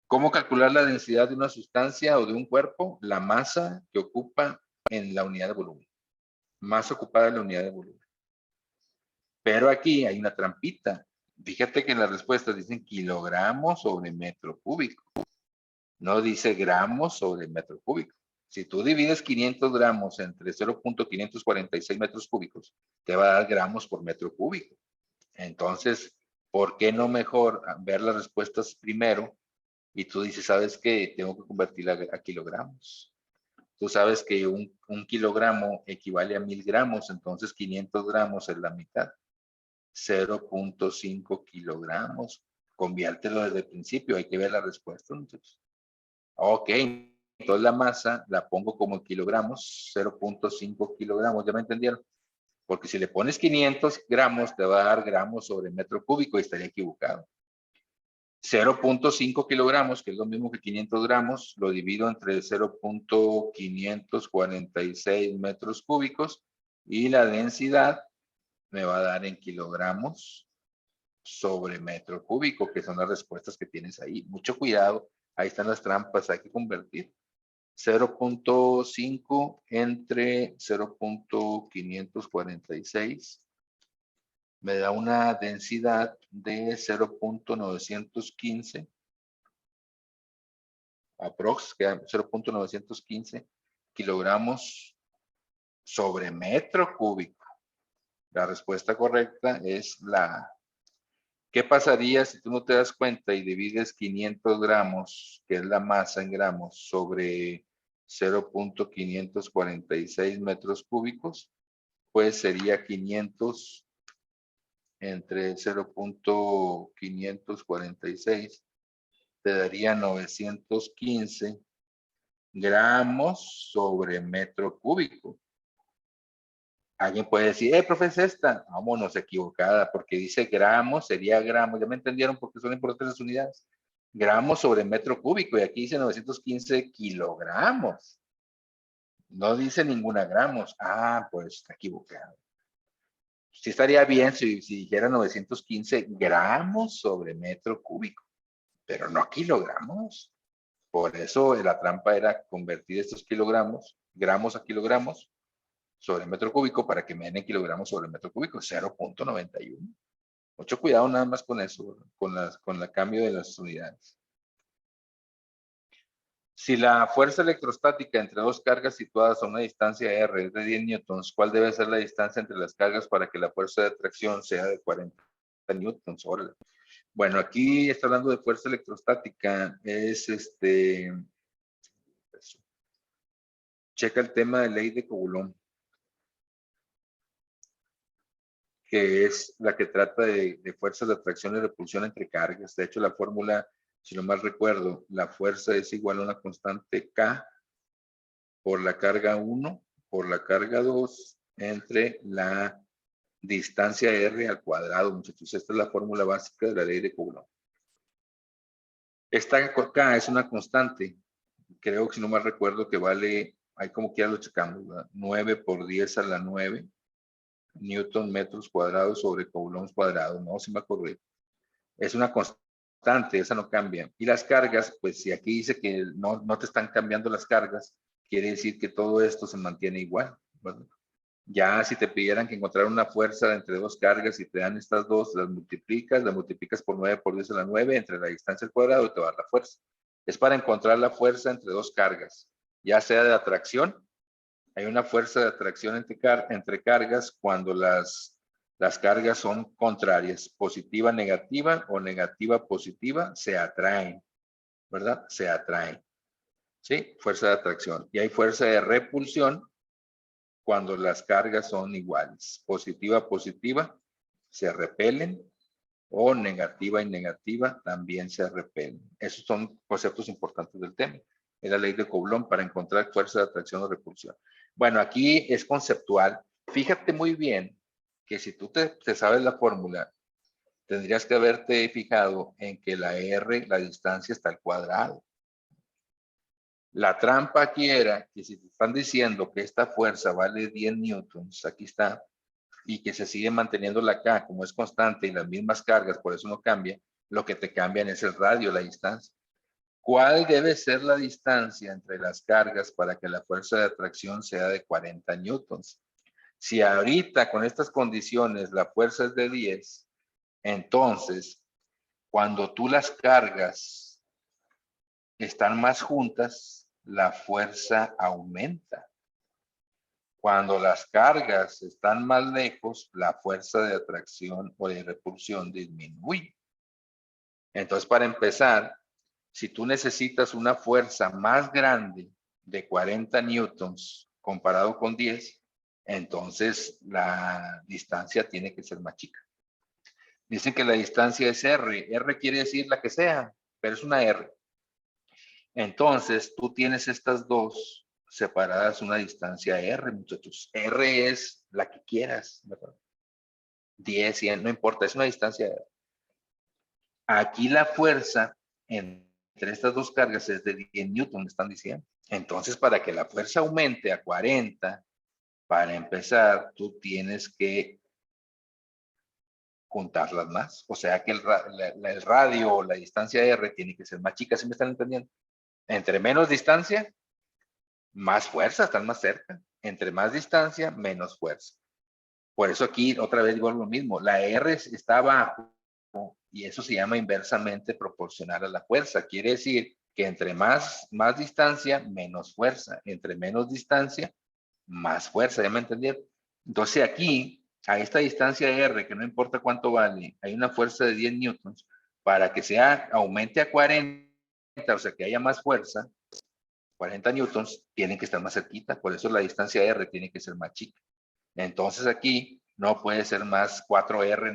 ¿Cómo calcular la densidad de una sustancia o de un cuerpo? La masa que ocupa en la unidad de volumen. Masa ocupada en la unidad de volumen. Pero aquí hay una trampita. Fíjate que en las respuestas dicen kilogramos sobre metro cúbico. No dice gramos sobre metro cúbico. Si tú divides 500 gramos entre 0.546 metros cúbicos, te va a dar gramos por metro cúbico. Entonces, ¿por qué no mejor ver las respuestas primero? Y tú dices, ¿sabes qué? Tengo que convertirla a kilogramos. Tú sabes que un kilogramo equivale a 1000 gramos, entonces 500 gramos es la mitad. 0.5 kilogramos. Conviértelo desde el principio, hay que ver la respuesta. Entonces, ok, entonces la masa la pongo como kilogramos, 0.5 kilogramos, ¿ya me entendieron? Porque si le pones 500 gramos, te va a dar gramos sobre metro cúbico y estaría equivocado. 0.5 kilogramos, que es lo mismo que 500 gramos, lo divido entre 0.546 metros cúbicos y la densidad me va a dar en kilogramos sobre metro cúbico, que son las respuestas que tienes ahí. Mucho cuidado, ahí están las trampas, hay que convertir. 0.5 entre 0.546 me da una densidad de 0.915 aprox, que 0.915 kilogramos sobre metro cúbico. La respuesta correcta es la A. ¿Qué pasaría si tú no te das cuenta y divides 500 gramos, que es la masa en gramos, sobre 0.546 metros cúbicos? Pues sería 500 entre 0.546, te daría 915 gramos sobre metro cúbico. Alguien puede decir, profe, es esta. Vámonos, equivocada, porque dice gramos, sería gramos. ¿Ya me entendieron? Porque son importantes las unidades. Gramos sobre metro cúbico, y aquí dice 915 kilogramos. No dice ninguna gramos. Ah, pues está equivocado. Sí estaría bien si dijera 915 gramos sobre metro cúbico, pero no kilogramos. Por eso la trampa era convertir estos gramos a kilogramos sobre metro cúbico para que me den en kilogramos sobre metro cúbico, 0.91. Mucho cuidado nada más con eso, con el cambio de las unidades. Si la fuerza electrostática entre dos cargas situadas a una distancia R es de 10 newtons, ¿cuál debe ser la distancia entre las cargas para que la fuerza de atracción sea de 40 newtons? Órale. Bueno, aquí está hablando de fuerza electrostática. Checa el tema de ley de Coulomb, que es la que trata de fuerzas de atracción y repulsión entre cargas. De hecho, la fórmula, si no mal recuerdo, la fuerza es igual a una constante K por la carga 1 por la carga 2 entre la distancia R al cuadrado, muchachos. Esta es la fórmula básica de la ley de Coulomb. Esta K es una constante. Creo que si no mal recuerdo que vale, ahí como quiera lo checamos, ¿verdad? 9 por 10 a la 9 Newton metros cuadrados sobre coulombs cuadrados, no, si me acordé. Es una constante, esa no cambia. Y las cargas, pues si aquí dice que no te están cambiando las cargas, quiere decir que todo esto se mantiene igual, ¿verdad? Ya si te pidieran que encontrar una fuerza entre dos cargas y te dan estas dos, las multiplicas por 9 por 10 a la 9 entre la distancia al cuadrado y te va a dar la fuerza. Es para encontrar la fuerza entre dos cargas, ya sea de atracción. Hay una fuerza de atracción entre cargas cuando las cargas son contrarias, positiva, negativa o negativa, positiva, se atraen, ¿verdad? Se atraen, ¿sí? Fuerza de atracción. Y hay fuerza de repulsión cuando las cargas son iguales. Positiva, positiva, se repelen, o negativa y negativa también se repelen. Esos son conceptos importantes del tema. Es la ley de Coulomb para encontrar fuerza de atracción o repulsión. Bueno, aquí es conceptual. Fíjate muy bien que si tú te sabes la fórmula, tendrías que haberte fijado en que la R, la distancia está al cuadrado. La trampa aquí era que si te están diciendo que esta fuerza vale 10 newtons, aquí está, y que se sigue manteniendo la K como es constante y las mismas cargas, por eso no cambia, lo que te cambian es el radio, la distancia. ¿Cuál debe ser la distancia entre las cargas para que la fuerza de atracción sea de 40 newtons? Si ahorita con estas condiciones la fuerza es de 10, entonces cuando tú las cargas están más juntas, la fuerza aumenta. Cuando las cargas están más lejos, la fuerza de atracción o de repulsión disminuye. Entonces, para empezar, si tú necesitas una fuerza más grande de 40 newtons comparado con 10, entonces la distancia tiene que ser más chica. Dicen que la distancia es R. R quiere decir la que sea, pero es una R. Entonces, tú tienes estas dos separadas una distancia R, muchachos. R es la que quieras, ¿verdad? 10, 100, no importa, es una distancia R. Aquí la fuerza entre estas dos cargas es de 10 newton, me están diciendo. Entonces, para que la fuerza aumente a 40, para empezar, tú tienes que juntarlas más. O sea que el radio o la distancia R tiene que ser más chica, ¿sí me están entendiendo? Entre menos distancia, más fuerza, están más cerca. Entre más distancia, menos fuerza. Por eso aquí otra vez digo lo mismo. La R está abajo y eso se llama inversamente proporcional a la fuerza. Quiere decir que entre más distancia, menos fuerza. Entre menos distancia, más fuerza. ¿Ya me entendieron? Entonces aquí, a esta distancia R, que no importa cuánto vale, hay una fuerza de 10 newtons. Para que aumente a 40, o sea que haya más fuerza, 40 newtons, tienen que estar más cerquita, por eso la distancia R tiene que ser más chica. Entonces aquí no puede ser más 4R,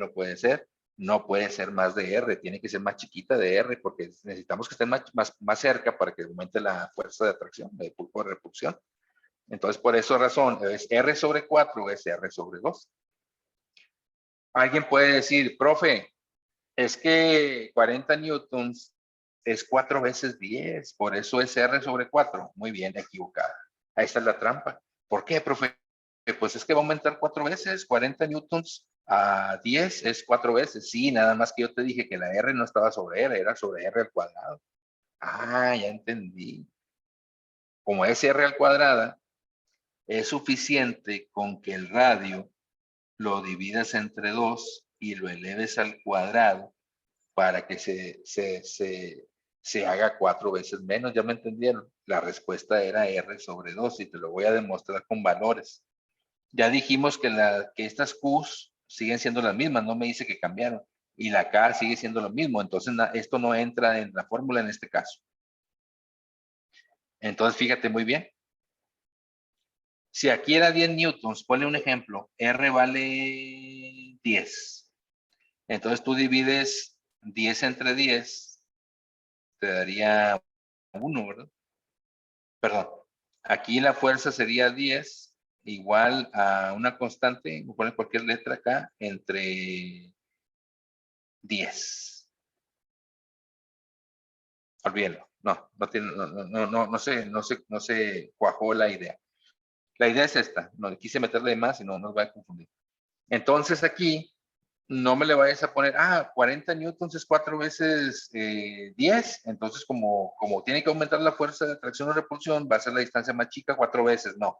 no puede ser más de R, tiene que ser más chiquita de R, porque necesitamos que estén más cerca para que aumente la fuerza de atracción, de repulsión. Entonces, por esa razón, es R sobre 4, es R sobre 2. Alguien puede decir, profe, es que 40 newtons es 4 veces 10, por eso es R sobre 4. Muy bien, equivocado. Ahí está la trampa. ¿Por qué, profe? Pues es que va a aumentar 4 veces, 40 newtons a 10 es 4 veces. Sí, nada más que yo te dije que la R no estaba sobre R, era sobre R al cuadrado. Ah, ya entendí. Como es R al cuadrado, es suficiente con que el radio lo dividas entre 2 y lo eleves al cuadrado para que se haga 4 veces menos. ¿Ya me entendieron? La respuesta era R sobre 2 y te lo voy a demostrar con valores. Ya dijimos que estas Qs siguen siendo las mismas, no me dice que cambiaron. Y la K sigue siendo lo mismo, entonces esto no entra en la fórmula en este caso. Entonces fíjate muy bien. Si aquí era 10 newtons, ponle un ejemplo, R vale 10. Entonces tú divides 10 entre 10, te daría 1, ¿verdad? Perdón. Aquí la fuerza sería 10 igual a una constante, voy a poner cualquier letra acá, entre 10. Olvídalo. No se cuajó la idea. La idea es esta. No quise meterle más y no nos va a confundir. Entonces aquí no me le vayas a poner, 40 newtons es 4 veces 10, entonces como tiene que aumentar la fuerza de atracción o repulsión, va a ser la distancia más chica 4 veces. No,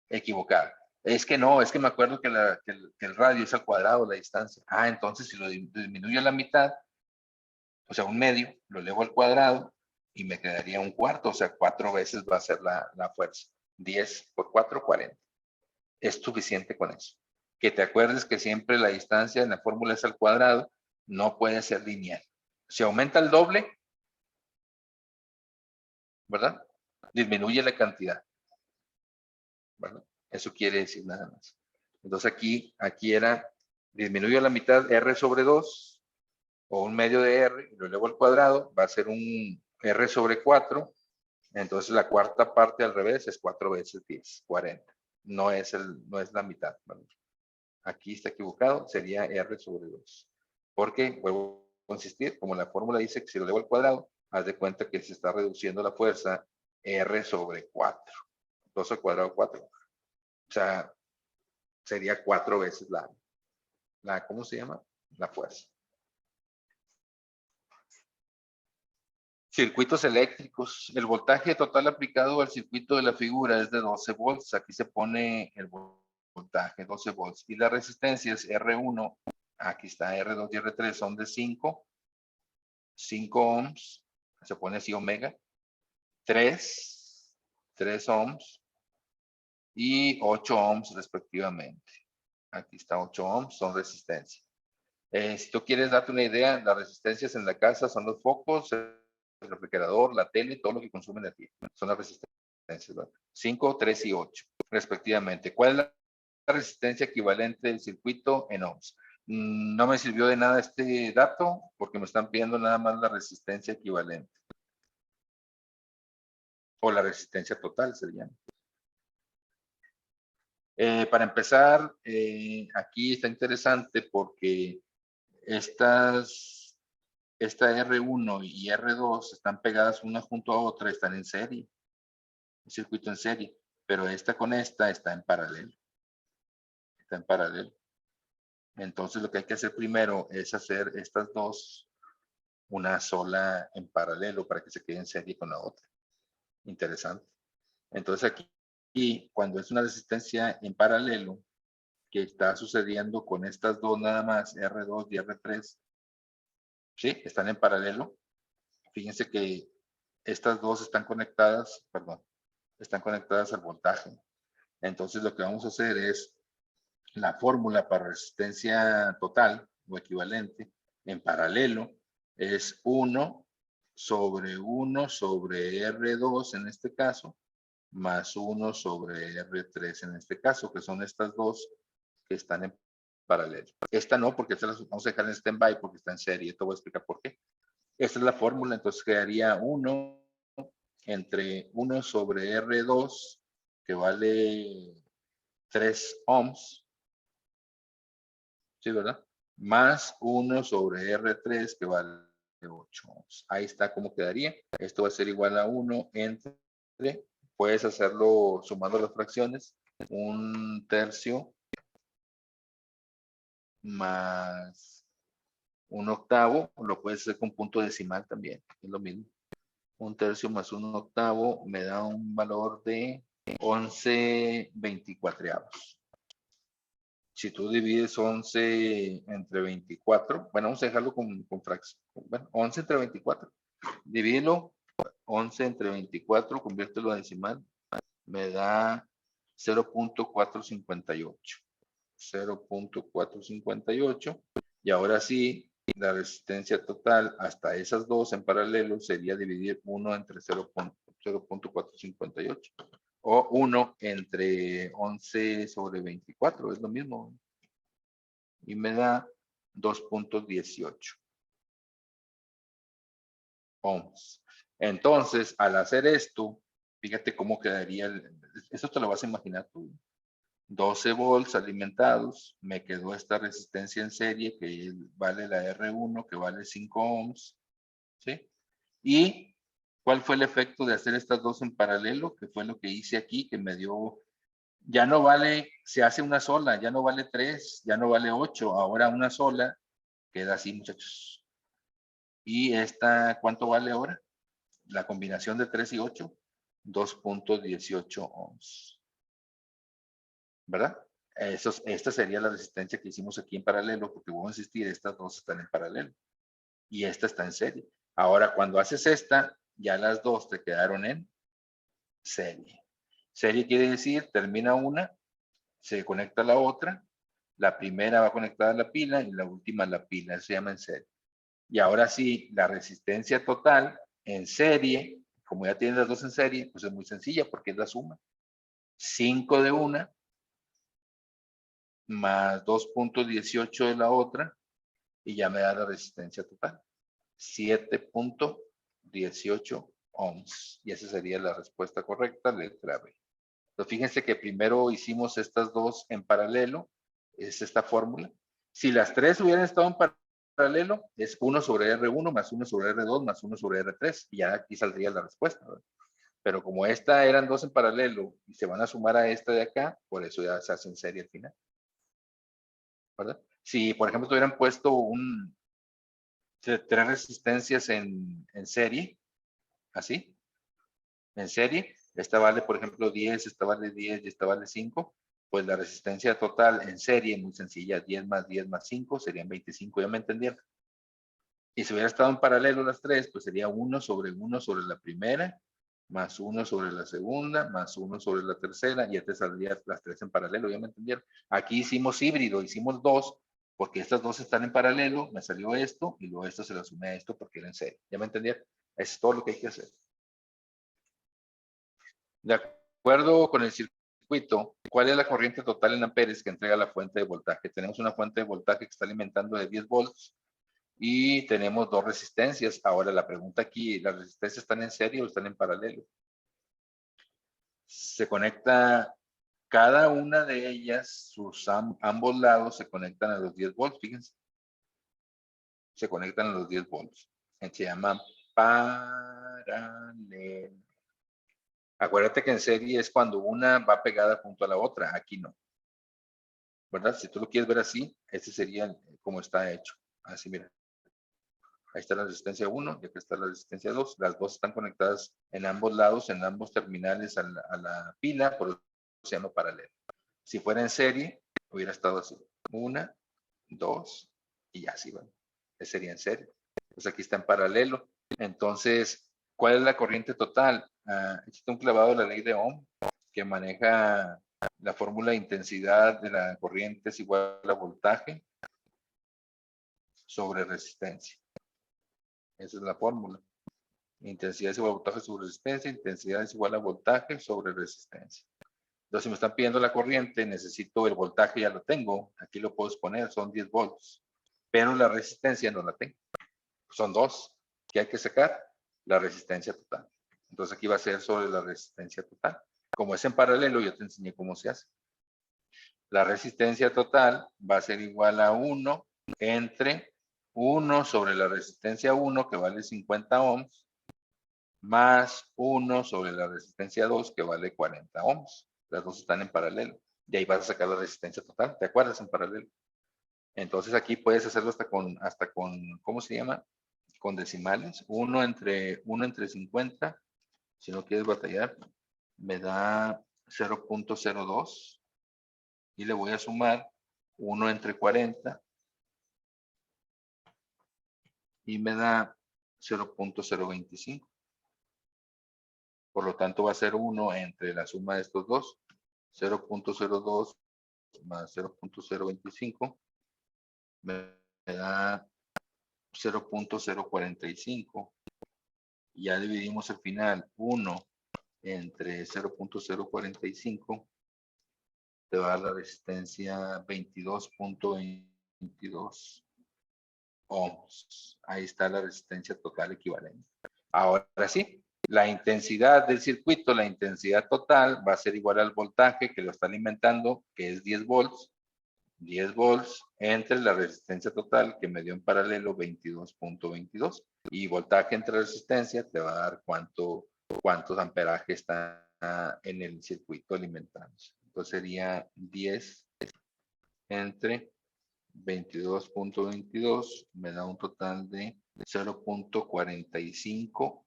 equivocado. Es que no, es que me acuerdo que el radio es al cuadrado la distancia. Entonces si lo disminuyo a la mitad, o sea, un medio, lo elevo al cuadrado y me quedaría un cuarto, o sea, 4 veces va a ser la fuerza. 10 por 4, 40. Es suficiente con eso. Que te acuerdes que siempre la distancia en la fórmula es al cuadrado, no puede ser lineal. Si aumenta el doble, ¿verdad? Disminuye la cantidad, ¿verdad? Eso quiere decir nada más. Entonces aquí era, disminuyo a la mitad R sobre 2, o un medio de R, y lo elevo al cuadrado, va a ser un R sobre 4, entonces la cuarta parte al revés es 4 veces 10, 40. No es la mitad, ¿verdad? Aquí está equivocado, sería R sobre 2. Porque, vuelvo a insistir, como la fórmula dice que si lo elevo al cuadrado, haz de cuenta que se está reduciendo la fuerza R sobre 4. 2 al cuadrado, 4. O sea, sería 4 veces ¿cómo se llama? La fuerza. Circuitos eléctricos. El voltaje total aplicado al circuito de la figura es de 12 volts. Aquí se pone el voltaje, 12 volts. Y la resistencia es R1. Aquí está R2 y R3 son de 5 ohms. Se pone así omega. 3 ohms. Y 8 ohms respectivamente. Aquí está 8 ohms, son resistencia. Si tú quieres darte una idea, las resistencias en la casa son los focos, el refrigerador, la tele, todo lo que consume energía. Son las resistencias, ¿verdad? 5, 3 y 8, respectivamente. ¿Cuál es la resistencia equivalente del circuito en ohms? No me sirvió de nada este dato porque me están pidiendo nada más la resistencia equivalente. O la resistencia total se llama. Para empezar, aquí está interesante porque esta R1 y R2 están pegadas una junto a otra, están en serie, un circuito en serie, pero esta con esta está en paralelo. Está en paralelo. Entonces lo que hay que hacer primero es hacer estas dos una sola en paralelo para que se quede en serie con la otra. Interesante. Entonces aquí, cuando es una resistencia en paralelo, que está sucediendo con estas dos nada más, R2 y R3, ¿sí? Están en paralelo. Fíjense que estas dos están conectadas al voltaje. Entonces lo que vamos a hacer es la fórmula para resistencia total o equivalente en paralelo es 1 sobre R2 en este caso, más 1 sobre R3 en este caso, que son estas dos que están en paralelo. Esta no, porque esta la vamos a dejar en stand-by porque está en serie. Te voy a explicar por qué. Esta es la fórmula, entonces quedaría 1 entre 1 sobre R2, que vale 3 ohms, ¿sí, verdad? Más 1 sobre R3, que vale 8 ohms. Ahí está cómo quedaría. Esto va a ser igual a 1 entre puedes hacerlo sumando las fracciones. 1/3 más 1/8, lo puedes hacer con punto decimal también, es lo mismo. 1/3 más 1/8 me da un valor de 11/24. Si tú divides 11 entre 24, bueno, vamos a dejarlo con fracción. Bueno, 11 entre 24. Divídelo, 11 entre 24, conviértelo a decimal, me da 0.458. 0.458. Y ahora sí, la resistencia total hasta esas dos en paralelo sería dividir 1 entre 0.458. O 1 entre 11 sobre 24, es lo mismo. Y me da 2.18 ohms. Entonces, al hacer esto, fíjate cómo quedaría. Esto te lo vas a imaginar tú. 12 volts alimentados, me quedó esta resistencia en serie que vale la R1, que vale 5 ohms, ¿sí? ¿Y cuál fue el efecto de hacer estas dos en paralelo? Que fue lo que hice aquí, que me dio, ya no vale, se hace una sola, ya no vale 3, ya no vale 8, ahora una sola, queda así, muchachos. ¿Y esta cuánto vale ahora? La combinación de 3 y 8, 2.18 ohms. ¿Verdad? Esta sería la resistencia que hicimos aquí en paralelo, porque voy a insistir, estas dos están en paralelo. Y esta está en serie. Ahora, cuando haces esta, ya las dos te quedaron en serie. Serie quiere decir, termina una, se conecta la otra, la primera va conectada a la pila y la última a la pila. Eso se llama en serie. Y ahora sí, la resistencia total en serie, como ya tienes las dos en serie, pues es muy sencilla porque es la suma. 5 de una más 2.18 de la otra y ya me da la resistencia total. 7.18 ohms. Y esa sería la respuesta correcta, letra B. Entonces, fíjense que primero hicimos estas dos en paralelo, es esta fórmula. Si las tres hubieran estado en paralelo, es 1 sobre R1 más 1 sobre R2 más 1 sobre R3, y ya aquí saldría la respuesta, ¿verdad? Pero como esta eran dos en paralelo y se van a sumar a esta de acá, por eso ya se hace en serie al final. ¿Verdad? Si, por ejemplo, tuvieran puesto tres resistencias en serie, así, en serie, esta vale, por ejemplo, 10, esta vale 10 y esta vale 5, pues la resistencia total en serie, muy sencilla, 10 más 10 más 5 serían 25, ¿ya me entendieron? Y si hubiera estado en paralelo las tres, pues sería 1 sobre la primera, más 1 sobre la segunda, más 1 sobre la tercera, y ya te saldrían las tres en paralelo, ¿ya me entendieron? Aquí hicimos híbrido, hicimos dos, porque estas dos están en paralelo, me salió esto, y luego esto se lo sumé a esto porque era en serie, ¿ya me entendieron? Es todo lo que hay que hacer. De acuerdo con el circuito, ¿cuál es la corriente total en amperes que entrega la fuente de voltaje? Tenemos una fuente de voltaje que está alimentando de 10 volts, y tenemos dos resistencias. Ahora la pregunta aquí, ¿las resistencias están en serie o están en paralelo? Se conecta cada una de ellas, ambos lados se conectan a los 10 volts, fíjense. Se conectan a los 10 volts. Se llama paralelo. Acuérdate que en serie es cuando una va pegada junto a la otra, aquí no. ¿Verdad? Si tú lo quieres ver así, este sería como está hecho. Así, mira. Ahí está la resistencia 1 y acá está la resistencia 2. Las dos están conectadas en ambos lados, en ambos terminales a la pila, por eso se llama paralelo. Si fuera en serie, hubiera estado así. 1, 2 y así va. Sería en serie. Pues aquí está en paralelo. Entonces, ¿cuál es la corriente total? Existe un clavado de la ley de Ohm que maneja la fórmula de intensidad de la corriente es igual a voltaje sobre resistencia. Esa es la fórmula. Intensidad es igual a voltaje sobre resistencia, intensidad es igual a voltaje sobre resistencia. Entonces, si me están pidiendo la corriente, necesito el voltaje, ya lo tengo. Aquí lo puedo exponer, son 10 volts. Pero la resistencia no la tengo. Son dos. ¿Qué hay que sacar? La resistencia total. Entonces, aquí va a ser sobre la resistencia total. Como es en paralelo, yo te enseñé cómo se hace. La resistencia total va a ser igual a 1 entre 1 sobre la resistencia 1, que vale 50 ohms, más 1 sobre la resistencia 2 que vale 40 ohms. Las dos están en paralelo. Y ahí vas a sacar la resistencia total. ¿Te acuerdas? En paralelo. Entonces aquí puedes hacerlo hasta con ¿cómo se llama? Con decimales. 1 entre 50. Si no quieres batallar, me da 0.02. Y le voy a sumar 1 entre 40. Y me da 0.025. Por lo tanto, va a ser 1 entre la suma de estos dos. 0.02 más 0.025 me da 0.045. Y ya dividimos al final 1 entre 0.045. Te va a dar la resistencia 22.22 ohms. Ahí está la resistencia total equivalente. Ahora sí, la intensidad del circuito, la intensidad total va a ser igual al voltaje que lo está alimentando, que es 10 volts. 10 volts entre la resistencia total que me dio en paralelo 22.22 y voltaje entre resistencia te va a dar cuántos amperajes está en el circuito alimentándose. Entonces sería 10 entre 22.22 me da un total de 0.45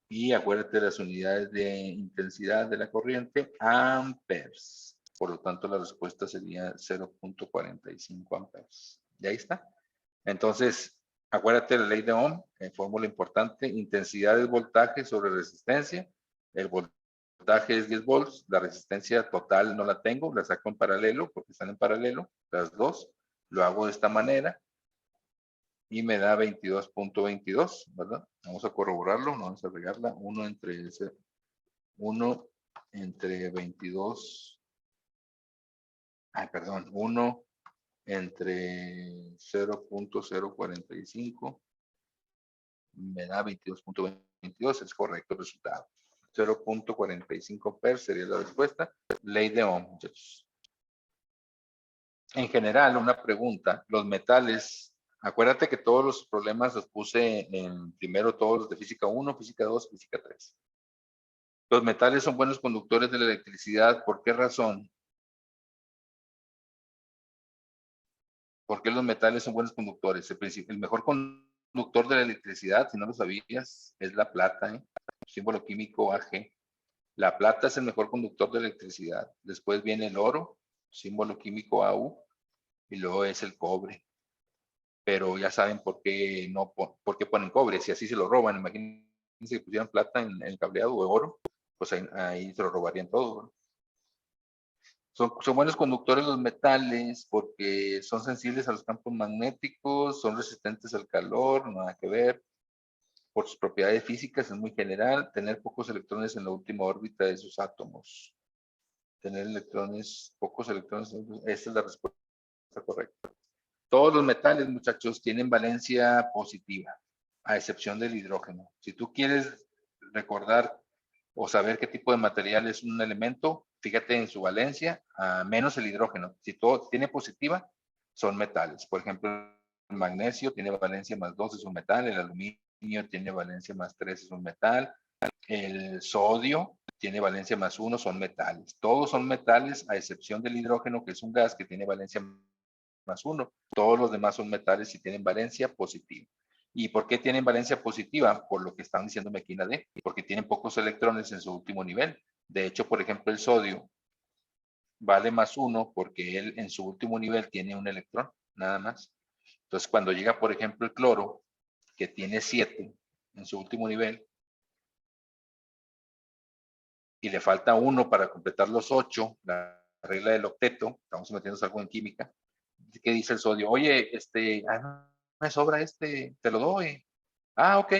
y acuérdate de las unidades de intensidad de la corriente, amperes. Por lo tanto, la respuesta sería 0.45 amperes. ¿Y ahí está? Entonces, acuérdate de la ley de Ohm, fórmula importante, intensidad es voltaje sobre resistencia. El voltaje es 10 volts, la resistencia total no la tengo, la saco en paralelo porque están en paralelo, las dos. Lo hago de esta manera y me da 22.22, ¿verdad? Vamos a corroborarlo, no vamos a regarla. 1 entre 22, ay, perdón, 1 entre 0.045 me da 22.22, es correcto el resultado. 0.45 per sería la respuesta. Ley de Ohm, muchachos. En general, una pregunta, los metales, acuérdate que todos los problemas los puse en primero todos los de física 1, física 2, física 3. Los metales son buenos conductores de la electricidad, ¿por qué razón? ¿Por qué los metales son buenos conductores? El mejor conductor de la electricidad, si no lo sabías, es la plata, ¿eh? Símbolo químico Ag. La plata es el mejor conductor de electricidad. Después viene el oro, símbolo químico Au, y luego es el cobre. Pero ya saben por qué no, por qué ponen cobre, si así se lo roban. Imagínense que pusieran plata en el cableado o oro, pues ahí se lo robarían todo, ¿no? Son buenos conductores los metales porque son sensibles a los campos magnéticos, son resistentes al calor, nada que ver. Por sus propiedades físicas es muy general, tener pocos electrones en la última órbita de sus átomos. Tener pocos electrones, esta es la respuesta correcta. Todos los metales, muchachos, tienen valencia positiva, a excepción del hidrógeno. Si tú quieres recordar o saber qué tipo de material es un elemento, fíjate en su valencia, menos el hidrógeno. Si todo tiene positiva, son metales. Por ejemplo, el magnesio tiene valencia más 2, es un metal. El aluminio tiene valencia más 3, es un metal. El sodio tiene valencia más 1, son metales. Todos son metales, a excepción del hidrógeno, que es un gas que tiene valencia más 1. Todos los demás son metales y tienen valencia positiva. ¿Y por qué tienen valencia positiva? Por lo que están diciéndome aquí en la D, porque tienen pocos electrones en su último nivel. De hecho, por ejemplo, el sodio vale más 1 porque él en su último nivel tiene un electrón, nada más. Entonces, cuando llega, por ejemplo, el cloro, que tiene 7 en su último nivel, y le falta 1 para completar los 8, la regla del octeto, estamos metiendo algo en química, ¿qué dice el sodio? Oye, me sobra te lo doy. Ah, ok,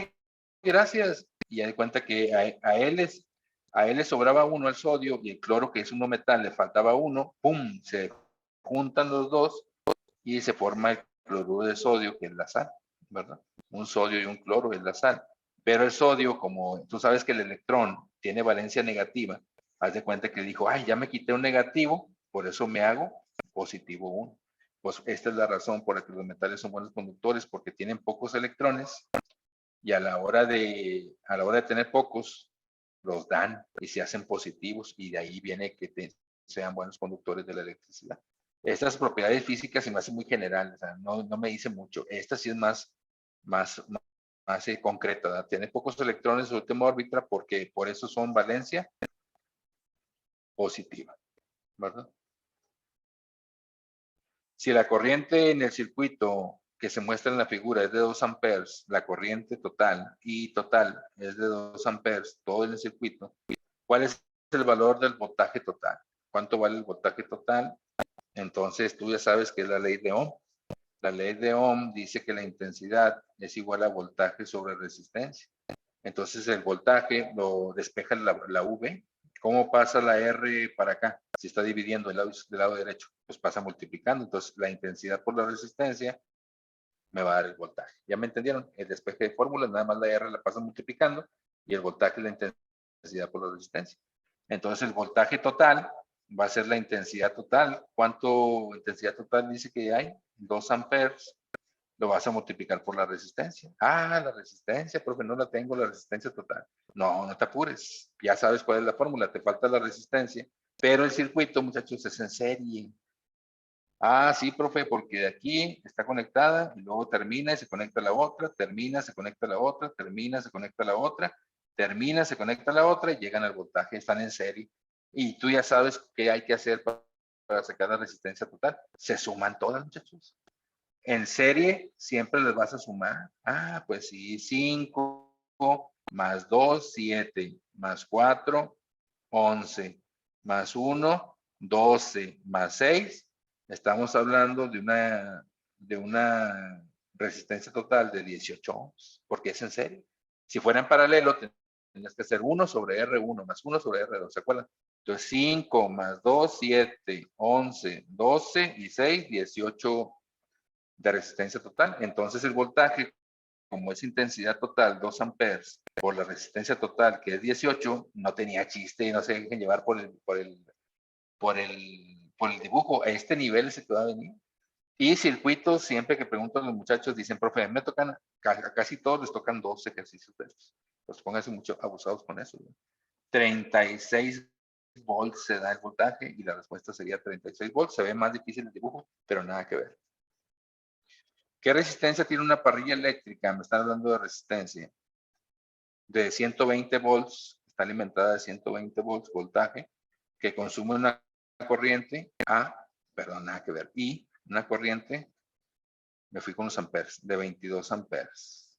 gracias. Y ya de cuenta que a él le sobraba 1 al sodio y el cloro, que es un metal, le faltaba 1, ¡pum! Se juntan los dos y se forma el cloruro de sodio, que es la sal, ¿verdad? Un sodio y un cloro es la sal. Pero el sodio, como tú sabes que el electrón tiene valencia negativa, haz de cuenta que dijo, ay, ya me quité un negativo, por eso me hago positivo 1. Pues esta es la razón por la que los metales son buenos conductores, porque tienen pocos electrones y a la hora de tener pocos, los dan y se hacen positivos, y de ahí viene que sean buenos conductores de la electricidad. Estas propiedades físicas se me hacen muy generales, o sea, no me dice mucho. Esta sí es más concreta, ¿verdad? Tiene pocos electrones en su última órbita porque por eso son valencia positiva, ¿verdad? Si la corriente en el circuito que se muestra en la figura es de 2 amperes, la corriente total es de 2 amperes, todo en el circuito, ¿cuál es el valor del voltaje total? ¿Cuánto vale el voltaje total? Entonces tú ya sabes que es la ley de Ohm. La ley de Ohm dice que la intensidad es igual a voltaje sobre resistencia. Entonces el voltaje lo despeja la V. ¿Cómo pasa la R para acá? Si está dividiendo del lado derecho, pues pasa multiplicando. Entonces la intensidad por la resistencia me va a dar el voltaje. ¿Ya me entendieron? El despeje de fórmulas, nada más la R la pasa multiplicando y el voltaje es la intensidad por la resistencia. Entonces el voltaje total va a ser la intensidad total. ¿Cuánto intensidad total dice que hay? 2 amperes. Lo vas a multiplicar por la resistencia. Ah, la resistencia, profe, no la tengo, la resistencia total. No te apures. Ya sabes cuál es la fórmula. Te falta la resistencia. Pero el circuito, muchachos, es en serie. Ah, sí, profe, porque de aquí está conectada y luego termina y se conecta a la otra, termina, se conecta a la otra, termina, se conecta a la otra, termina, se conecta a la otra y llegan al voltaje, están en serie. Y tú ya sabes qué hay que hacer para sacar la resistencia total. Se suman todas, muchachos. En serie siempre les vas a sumar. Ah, pues sí, 5 más 2, 7, más 4, 11, más 1, 12, más 6. Estamos hablando de una resistencia total de 18 ohms, porque es en serie. Si fuera en paralelo, tendrías que hacer 1 sobre R1 más 1 sobre R2, ¿se acuerdan? Entonces 5 más 2, 7, 11, 12 y 6, 18 de resistencia total. Entonces el voltaje, como es intensidad total 2 amperes por la resistencia total que es 18, no tenía chiste y no se dejen llevar por el dibujo. A este nivel es el que va a venir. Y circuitos, siempre que pregunto a los muchachos, dicen, profe, me tocan, a casi todos les tocan 2 ejercicios de estos. Pues pónganse mucho abusados con eso, ¿no? 36 volts se da el voltaje y la respuesta sería 36 volts. Se ve más difícil el dibujo, pero nada que ver. ¿Qué resistencia tiene una parrilla eléctrica? Me están hablando de resistencia. De 120 volts, está alimentada de 120 volts, voltaje, que consume una corriente nada que ver, y una corriente, me fui con los amperes, de 22 amperes.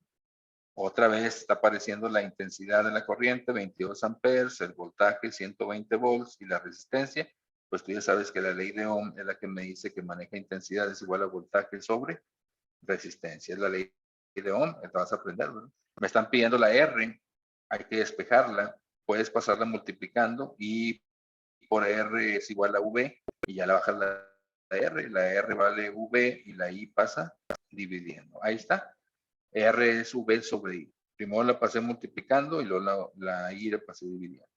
Otra vez está apareciendo la intensidad de la corriente, 22 amperes, el voltaje, 120 volts, y la resistencia, pues tú ya sabes que la ley de Ohm es la que me dice que maneja intensidad es igual a voltaje sobre resistencia. Es la ley de Ohm, te vas a aprender, ¿verdad? Me están pidiendo la R, hay que despejarla, puedes pasarla multiplicando y por R es igual a V y ya la bajas la R vale V y la I pasa dividiendo. Ahí está. R es V sobre I. Primero la pasé multiplicando y luego la I la pasé dividiendo.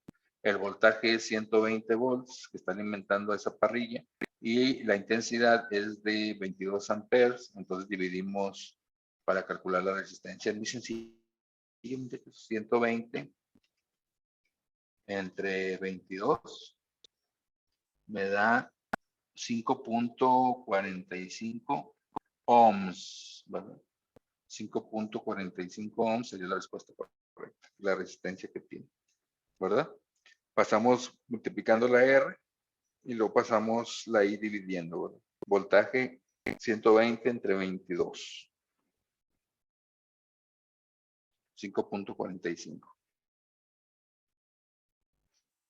El voltaje es 120 volts que está alimentando esa parrilla y la intensidad es de 22 amperes. Entonces dividimos para calcular la resistencia. Es muy sencillo. 120 entre 22 me da 5.45 ohms, ¿verdad? 5.45 ohms sería la respuesta correcta, la resistencia que tiene, ¿verdad? Pasamos multiplicando la R y luego pasamos la I dividiendo, ¿verdad? Voltaje 120 entre 22. 5.45.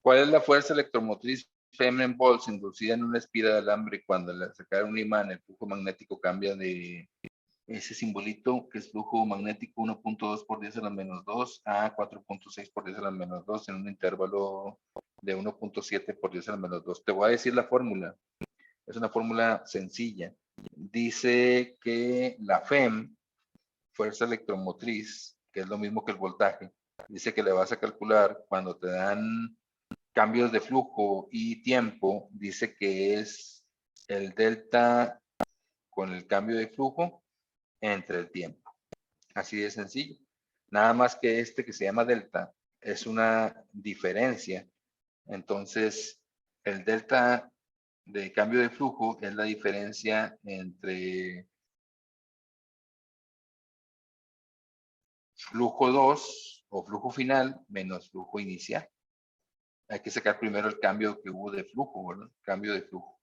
¿Cuál es la fuerza electromotriz Feynman Boltz inducida en una espira de alambre cuando al sacar un imán el flujo magnético cambia de ese simbolito que es flujo magnético 1.2 por 10 a la menos 2 a 4.6 por 10 a la menos 2 en un intervalo de 1.7 por 10 a la menos 2? Te voy a decir la fórmula. Es una fórmula sencilla. Dice que la FEM, fuerza electromotriz, que es lo mismo que el voltaje, dice que le vas a calcular cuando te dan cambios de flujo y tiempo, dice que es el delta con el cambio de flujo entre el tiempo. Así de sencillo. Nada más que este que se llama delta es una diferencia. Entonces, el delta de cambio de flujo es la diferencia entre flujo 2 o flujo final menos flujo inicial. Hay que sacar primero el cambio que hubo de flujo, ¿verdad? Cambio de flujo.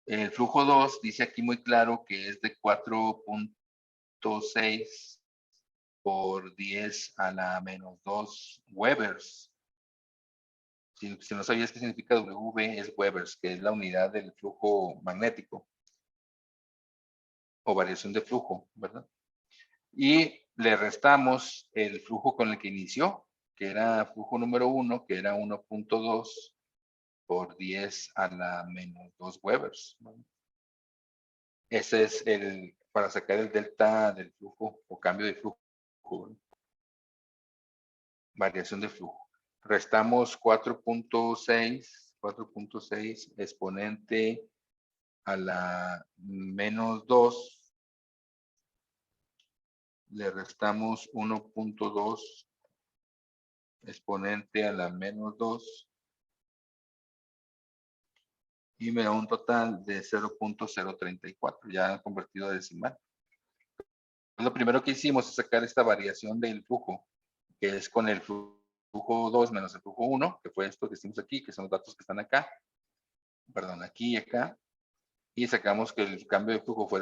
El flujo 2 dice aquí muy claro que es de 4.6 por 10 a la menos 2 Webers. Si no sabías qué significa W, es Webers, que es la unidad del flujo magnético o variación de flujo, ¿verdad? Y le restamos el flujo con el que inició, que era flujo número 1, que era 1.2 por 10 a la menos 2 Webers, ¿no? Ese es para sacar el delta del flujo o cambio de flujo, ¿no? Variación de flujo. Restamos 4.6 exponente a la menos 2. Le restamos 1.2 exponente a la menos 2. Y me da un total de 0.034, ya convertido a decimal. Lo primero que hicimos es sacar esta variación del flujo, que es con el flujo 2 menos el flujo 1, que fue esto que hicimos aquí, que son los datos que están acá, perdón, aquí y acá, y sacamos que el cambio de flujo fue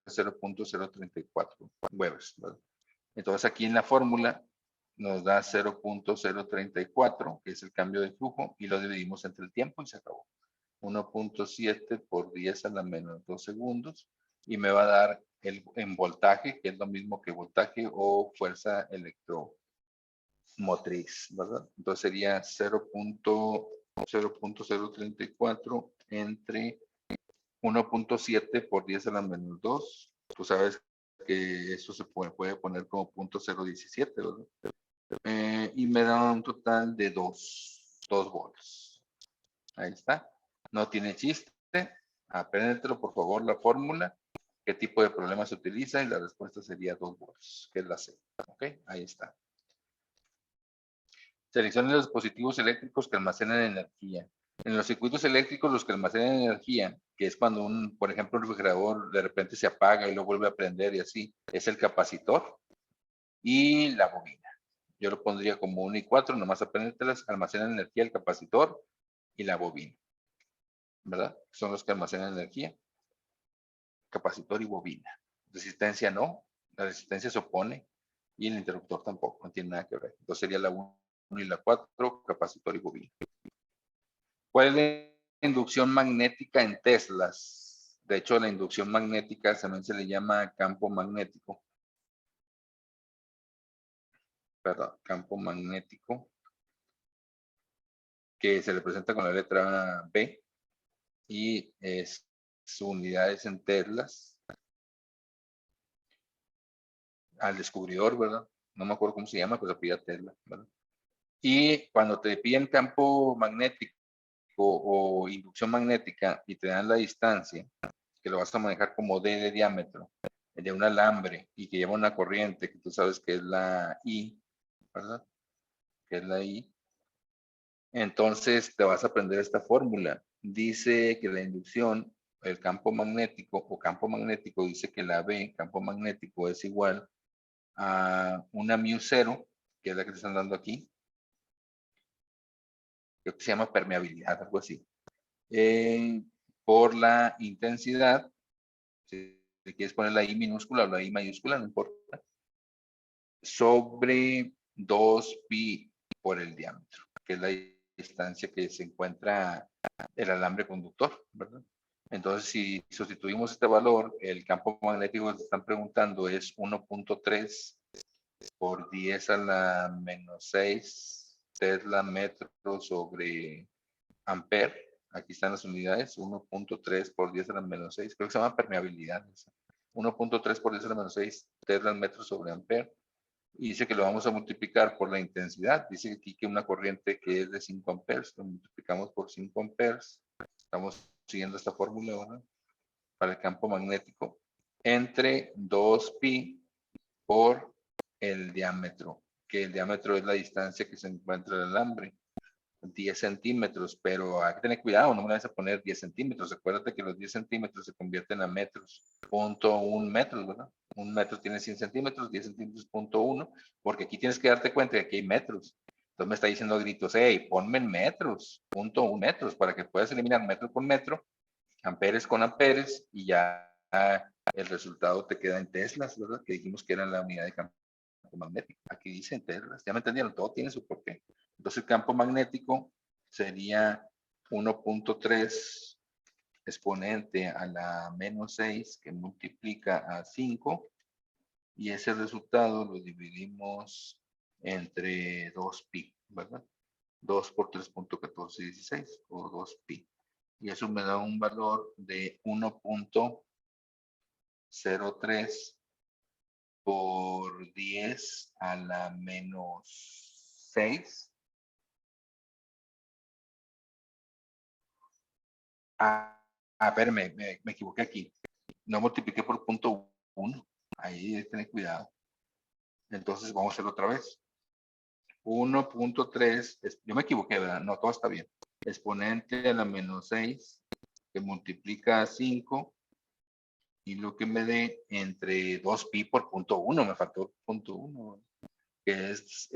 0.034 Webers, ¿verdad? Entonces aquí en la fórmula nos da 0.034, que es el cambio de flujo, y lo dividimos entre el tiempo y se acabó. 1.7 por 10 a la menos 2 segundos, y me va a dar en voltaje, que es lo mismo que voltaje o fuerza electromotriz, ¿verdad? Entonces sería 0.034 entre 1.7 por 10 a la menos 2. Tú sabes que eso se puede poner como 0.017, ¿verdad? Y me da un total de 2 volts. Ahí está. No tiene chiste. Apréndetelo, por favor, la fórmula. ¿Qué tipo de problema se utiliza? Y la respuesta sería 2 volts, que es la C. ¿Ok? Ahí está. Seleccione los dispositivos eléctricos que almacenan energía. En los circuitos eléctricos, los que almacenan energía, que es cuando por ejemplo, un refrigerador de repente se apaga y lo vuelve a prender y así, es el capacitor y la bobina. Yo lo pondría como 1 y 4, nomás apréndetelas, almacenan energía el capacitor y la bobina, ¿verdad? Son los que almacenan energía, capacitor y bobina. Resistencia no, la resistencia se opone y el interruptor tampoco, no tiene nada que ver. Entonces sería la 1 y la 4, capacitor y bobina. ¿Cuál es la inducción magnética en Teslas? De hecho, la inducción magnética también se le llama campo magnético. Perdón, campo magnético, que se representa con la letra B y su unidad es en Teslas. Al descubridor, ¿verdad? No me acuerdo cómo se llama, pero se pide Tesla, ¿verdad? Y cuando te piden campo magnético o inducción magnética y te dan la distancia, que lo vas a manejar como D de diámetro, de un alambre y que lleva una corriente que tú sabes que es la I, ¿verdad? Que es la I. Entonces te vas a aprender esta fórmula. Dice que la inducción, el campo magnético o campo magnético, dice que la B, campo magnético, es igual a una μ0, que es la que te están dando aquí. Creo que se llama permeabilidad, algo así. Por la intensidad, si quieres poner la I minúscula o la I mayúscula, no importa, sobre 2pi por el diámetro, que es la distancia que se encuentra el alambre conductor, ¿verdad? Entonces, si sustituimos este valor, el campo magnético que te están preguntando es 1.3 por 10 a la menos 6 Tesla metro sobre ampere. Aquí están las unidades, 1.3 por 10 a la menos 6. Creo que se llama permeabilidad. 1.3 por 10 a la menos 6 Tesla metro sobre ampere. Y dice que lo vamos a multiplicar por la intensidad. Dice aquí que una corriente que es de 5 amperes, lo multiplicamos por 5 amperes. Estamos siguiendo esta fórmula, ¿verdad? Para el campo magnético. Entre 2pi por el diámetro, que el diámetro es la distancia que se encuentra el alambre. 10 centímetros, pero hay que tener cuidado, no me vas a poner 10 centímetros. Acuérdate que los 10 centímetros se convierten a metros, punto 1 metros, ¿verdad? Un metro tiene 100 centímetros, 10 centímetros, punto 1, porque aquí tienes que darte cuenta que aquí hay metros. Entonces me está diciendo a gritos, hey, ponme en metros, punto 1 metros, para que puedas eliminar metro con metro, amperes con amperes, y ya el resultado te queda en teslas, ¿verdad? Que dijimos que era la unidad de campo magnético. Aquí dice en teslas, ya me entendieron, todo tiene su porqué. Entonces el campo magnético sería 1.3 exponente a la menos 6 que multiplica a 5, y ese resultado lo dividimos entre 2pi, ¿verdad? 2 por 3.1416 o 2pi. Y eso me da un valor de 1.03 por 10 a la menos 6. Espérame, me equivoqué aquí. No multipliqué por punto 1. Ahí hay que tener cuidado. Entonces vamos a hacerlo otra vez. 1.3, yo me equivoqué, ¿verdad? No, todo está bien. Exponente a la menos 6 que multiplica a 5 y lo que me dé entre 2pi por punto 1, me faltó punto 1, que es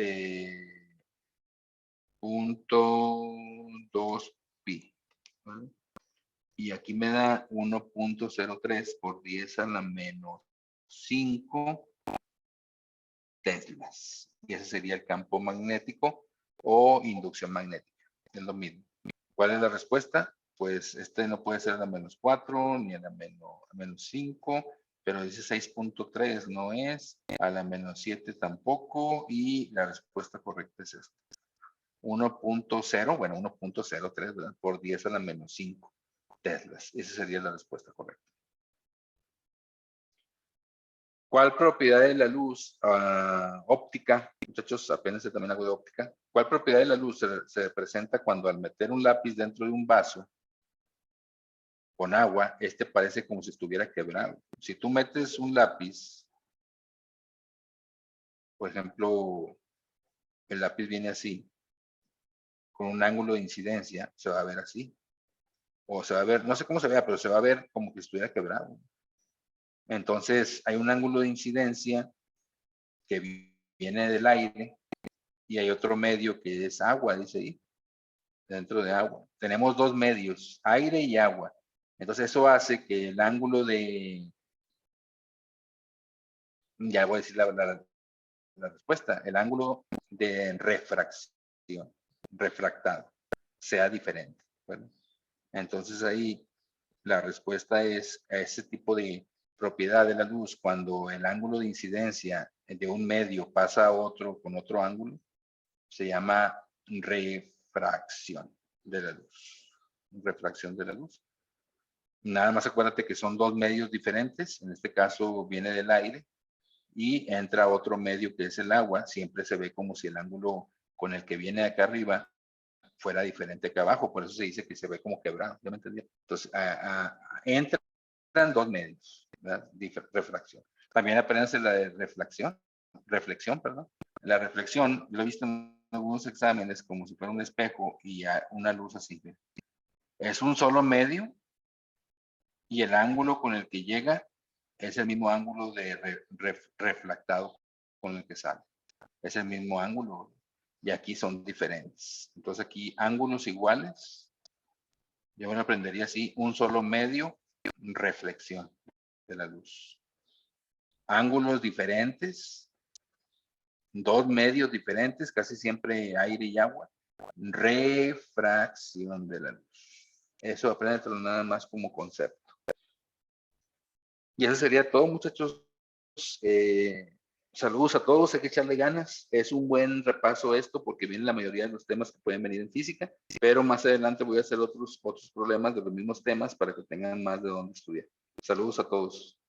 punto 2pi. ¿Vale? Y aquí me da 1.03 por 10 a la menos 5 teslas. Y ese sería el campo magnético o inducción magnética. Es lo mismo. ¿Cuál es la respuesta? Pues este no puede ser a la menos 4 ni a la menos 5, pero dice 6.3 no es, a la menos 7 tampoco, y la respuesta correcta es esta. 1.0, bueno, 1.03, ¿verdad? Por 10 a la menos 5 teslas. Esa sería la respuesta correcta. ¿Cuál propiedad de la luz óptica, muchachos, apenas también hago de óptica, cuál propiedad de la luz se presenta cuando al meter un lápiz dentro de un vaso con agua, este parece como si estuviera quebrado? Si tú metes un lápiz, por ejemplo, el lápiz viene así, con un ángulo de incidencia, se va a ver así. O se va a ver, no sé cómo se vea, pero se va a ver como que estuviera quebrado. Entonces, hay un ángulo de incidencia que viene del aire y hay otro medio que es agua, dice ahí, dentro de agua. Tenemos dos medios, aire y agua. Entonces, eso hace que el ángulo de, ya voy a decir la respuesta, el ángulo de refracción, refractado, sea diferente. Bueno, entonces ahí la respuesta es a ese tipo de propiedad de la luz, cuando el ángulo de incidencia de un medio pasa a otro con otro ángulo, se llama refracción de la luz. Refracción de la luz. Nada más acuérdate que son dos medios diferentes, en este caso viene del aire, y entra otro medio que es el agua, siempre se ve como si el ángulo con el que viene acá arriba fuera diferente que abajo, por eso se dice que se ve como quebrado, ¿ya me entendí? Entonces, entran dos medios, ¿verdad? Refracción. También aprendes la de reflexión, perdón. La reflexión, lo he visto en algunos exámenes como si fuera un espejo y una luz así. Es un solo medio y el ángulo con el que llega es el mismo ángulo de refractado con el que sale. Es el mismo ángulo y aquí son diferentes. Entonces aquí ángulos iguales, yo me aprendería así, un solo medio, reflexión de la luz. Ángulos diferentes, dos medios diferentes, casi siempre aire y agua, refracción de la luz. Eso apréndetelo nada más como concepto. Y eso sería todo, muchachos. Saludos a todos, hay que echarle ganas. Es un buen repaso esto porque viene la mayoría de los temas que pueden venir en física, pero más adelante voy a hacer otros problemas de los mismos temas para que tengan más de dónde estudiar. Saludos a todos.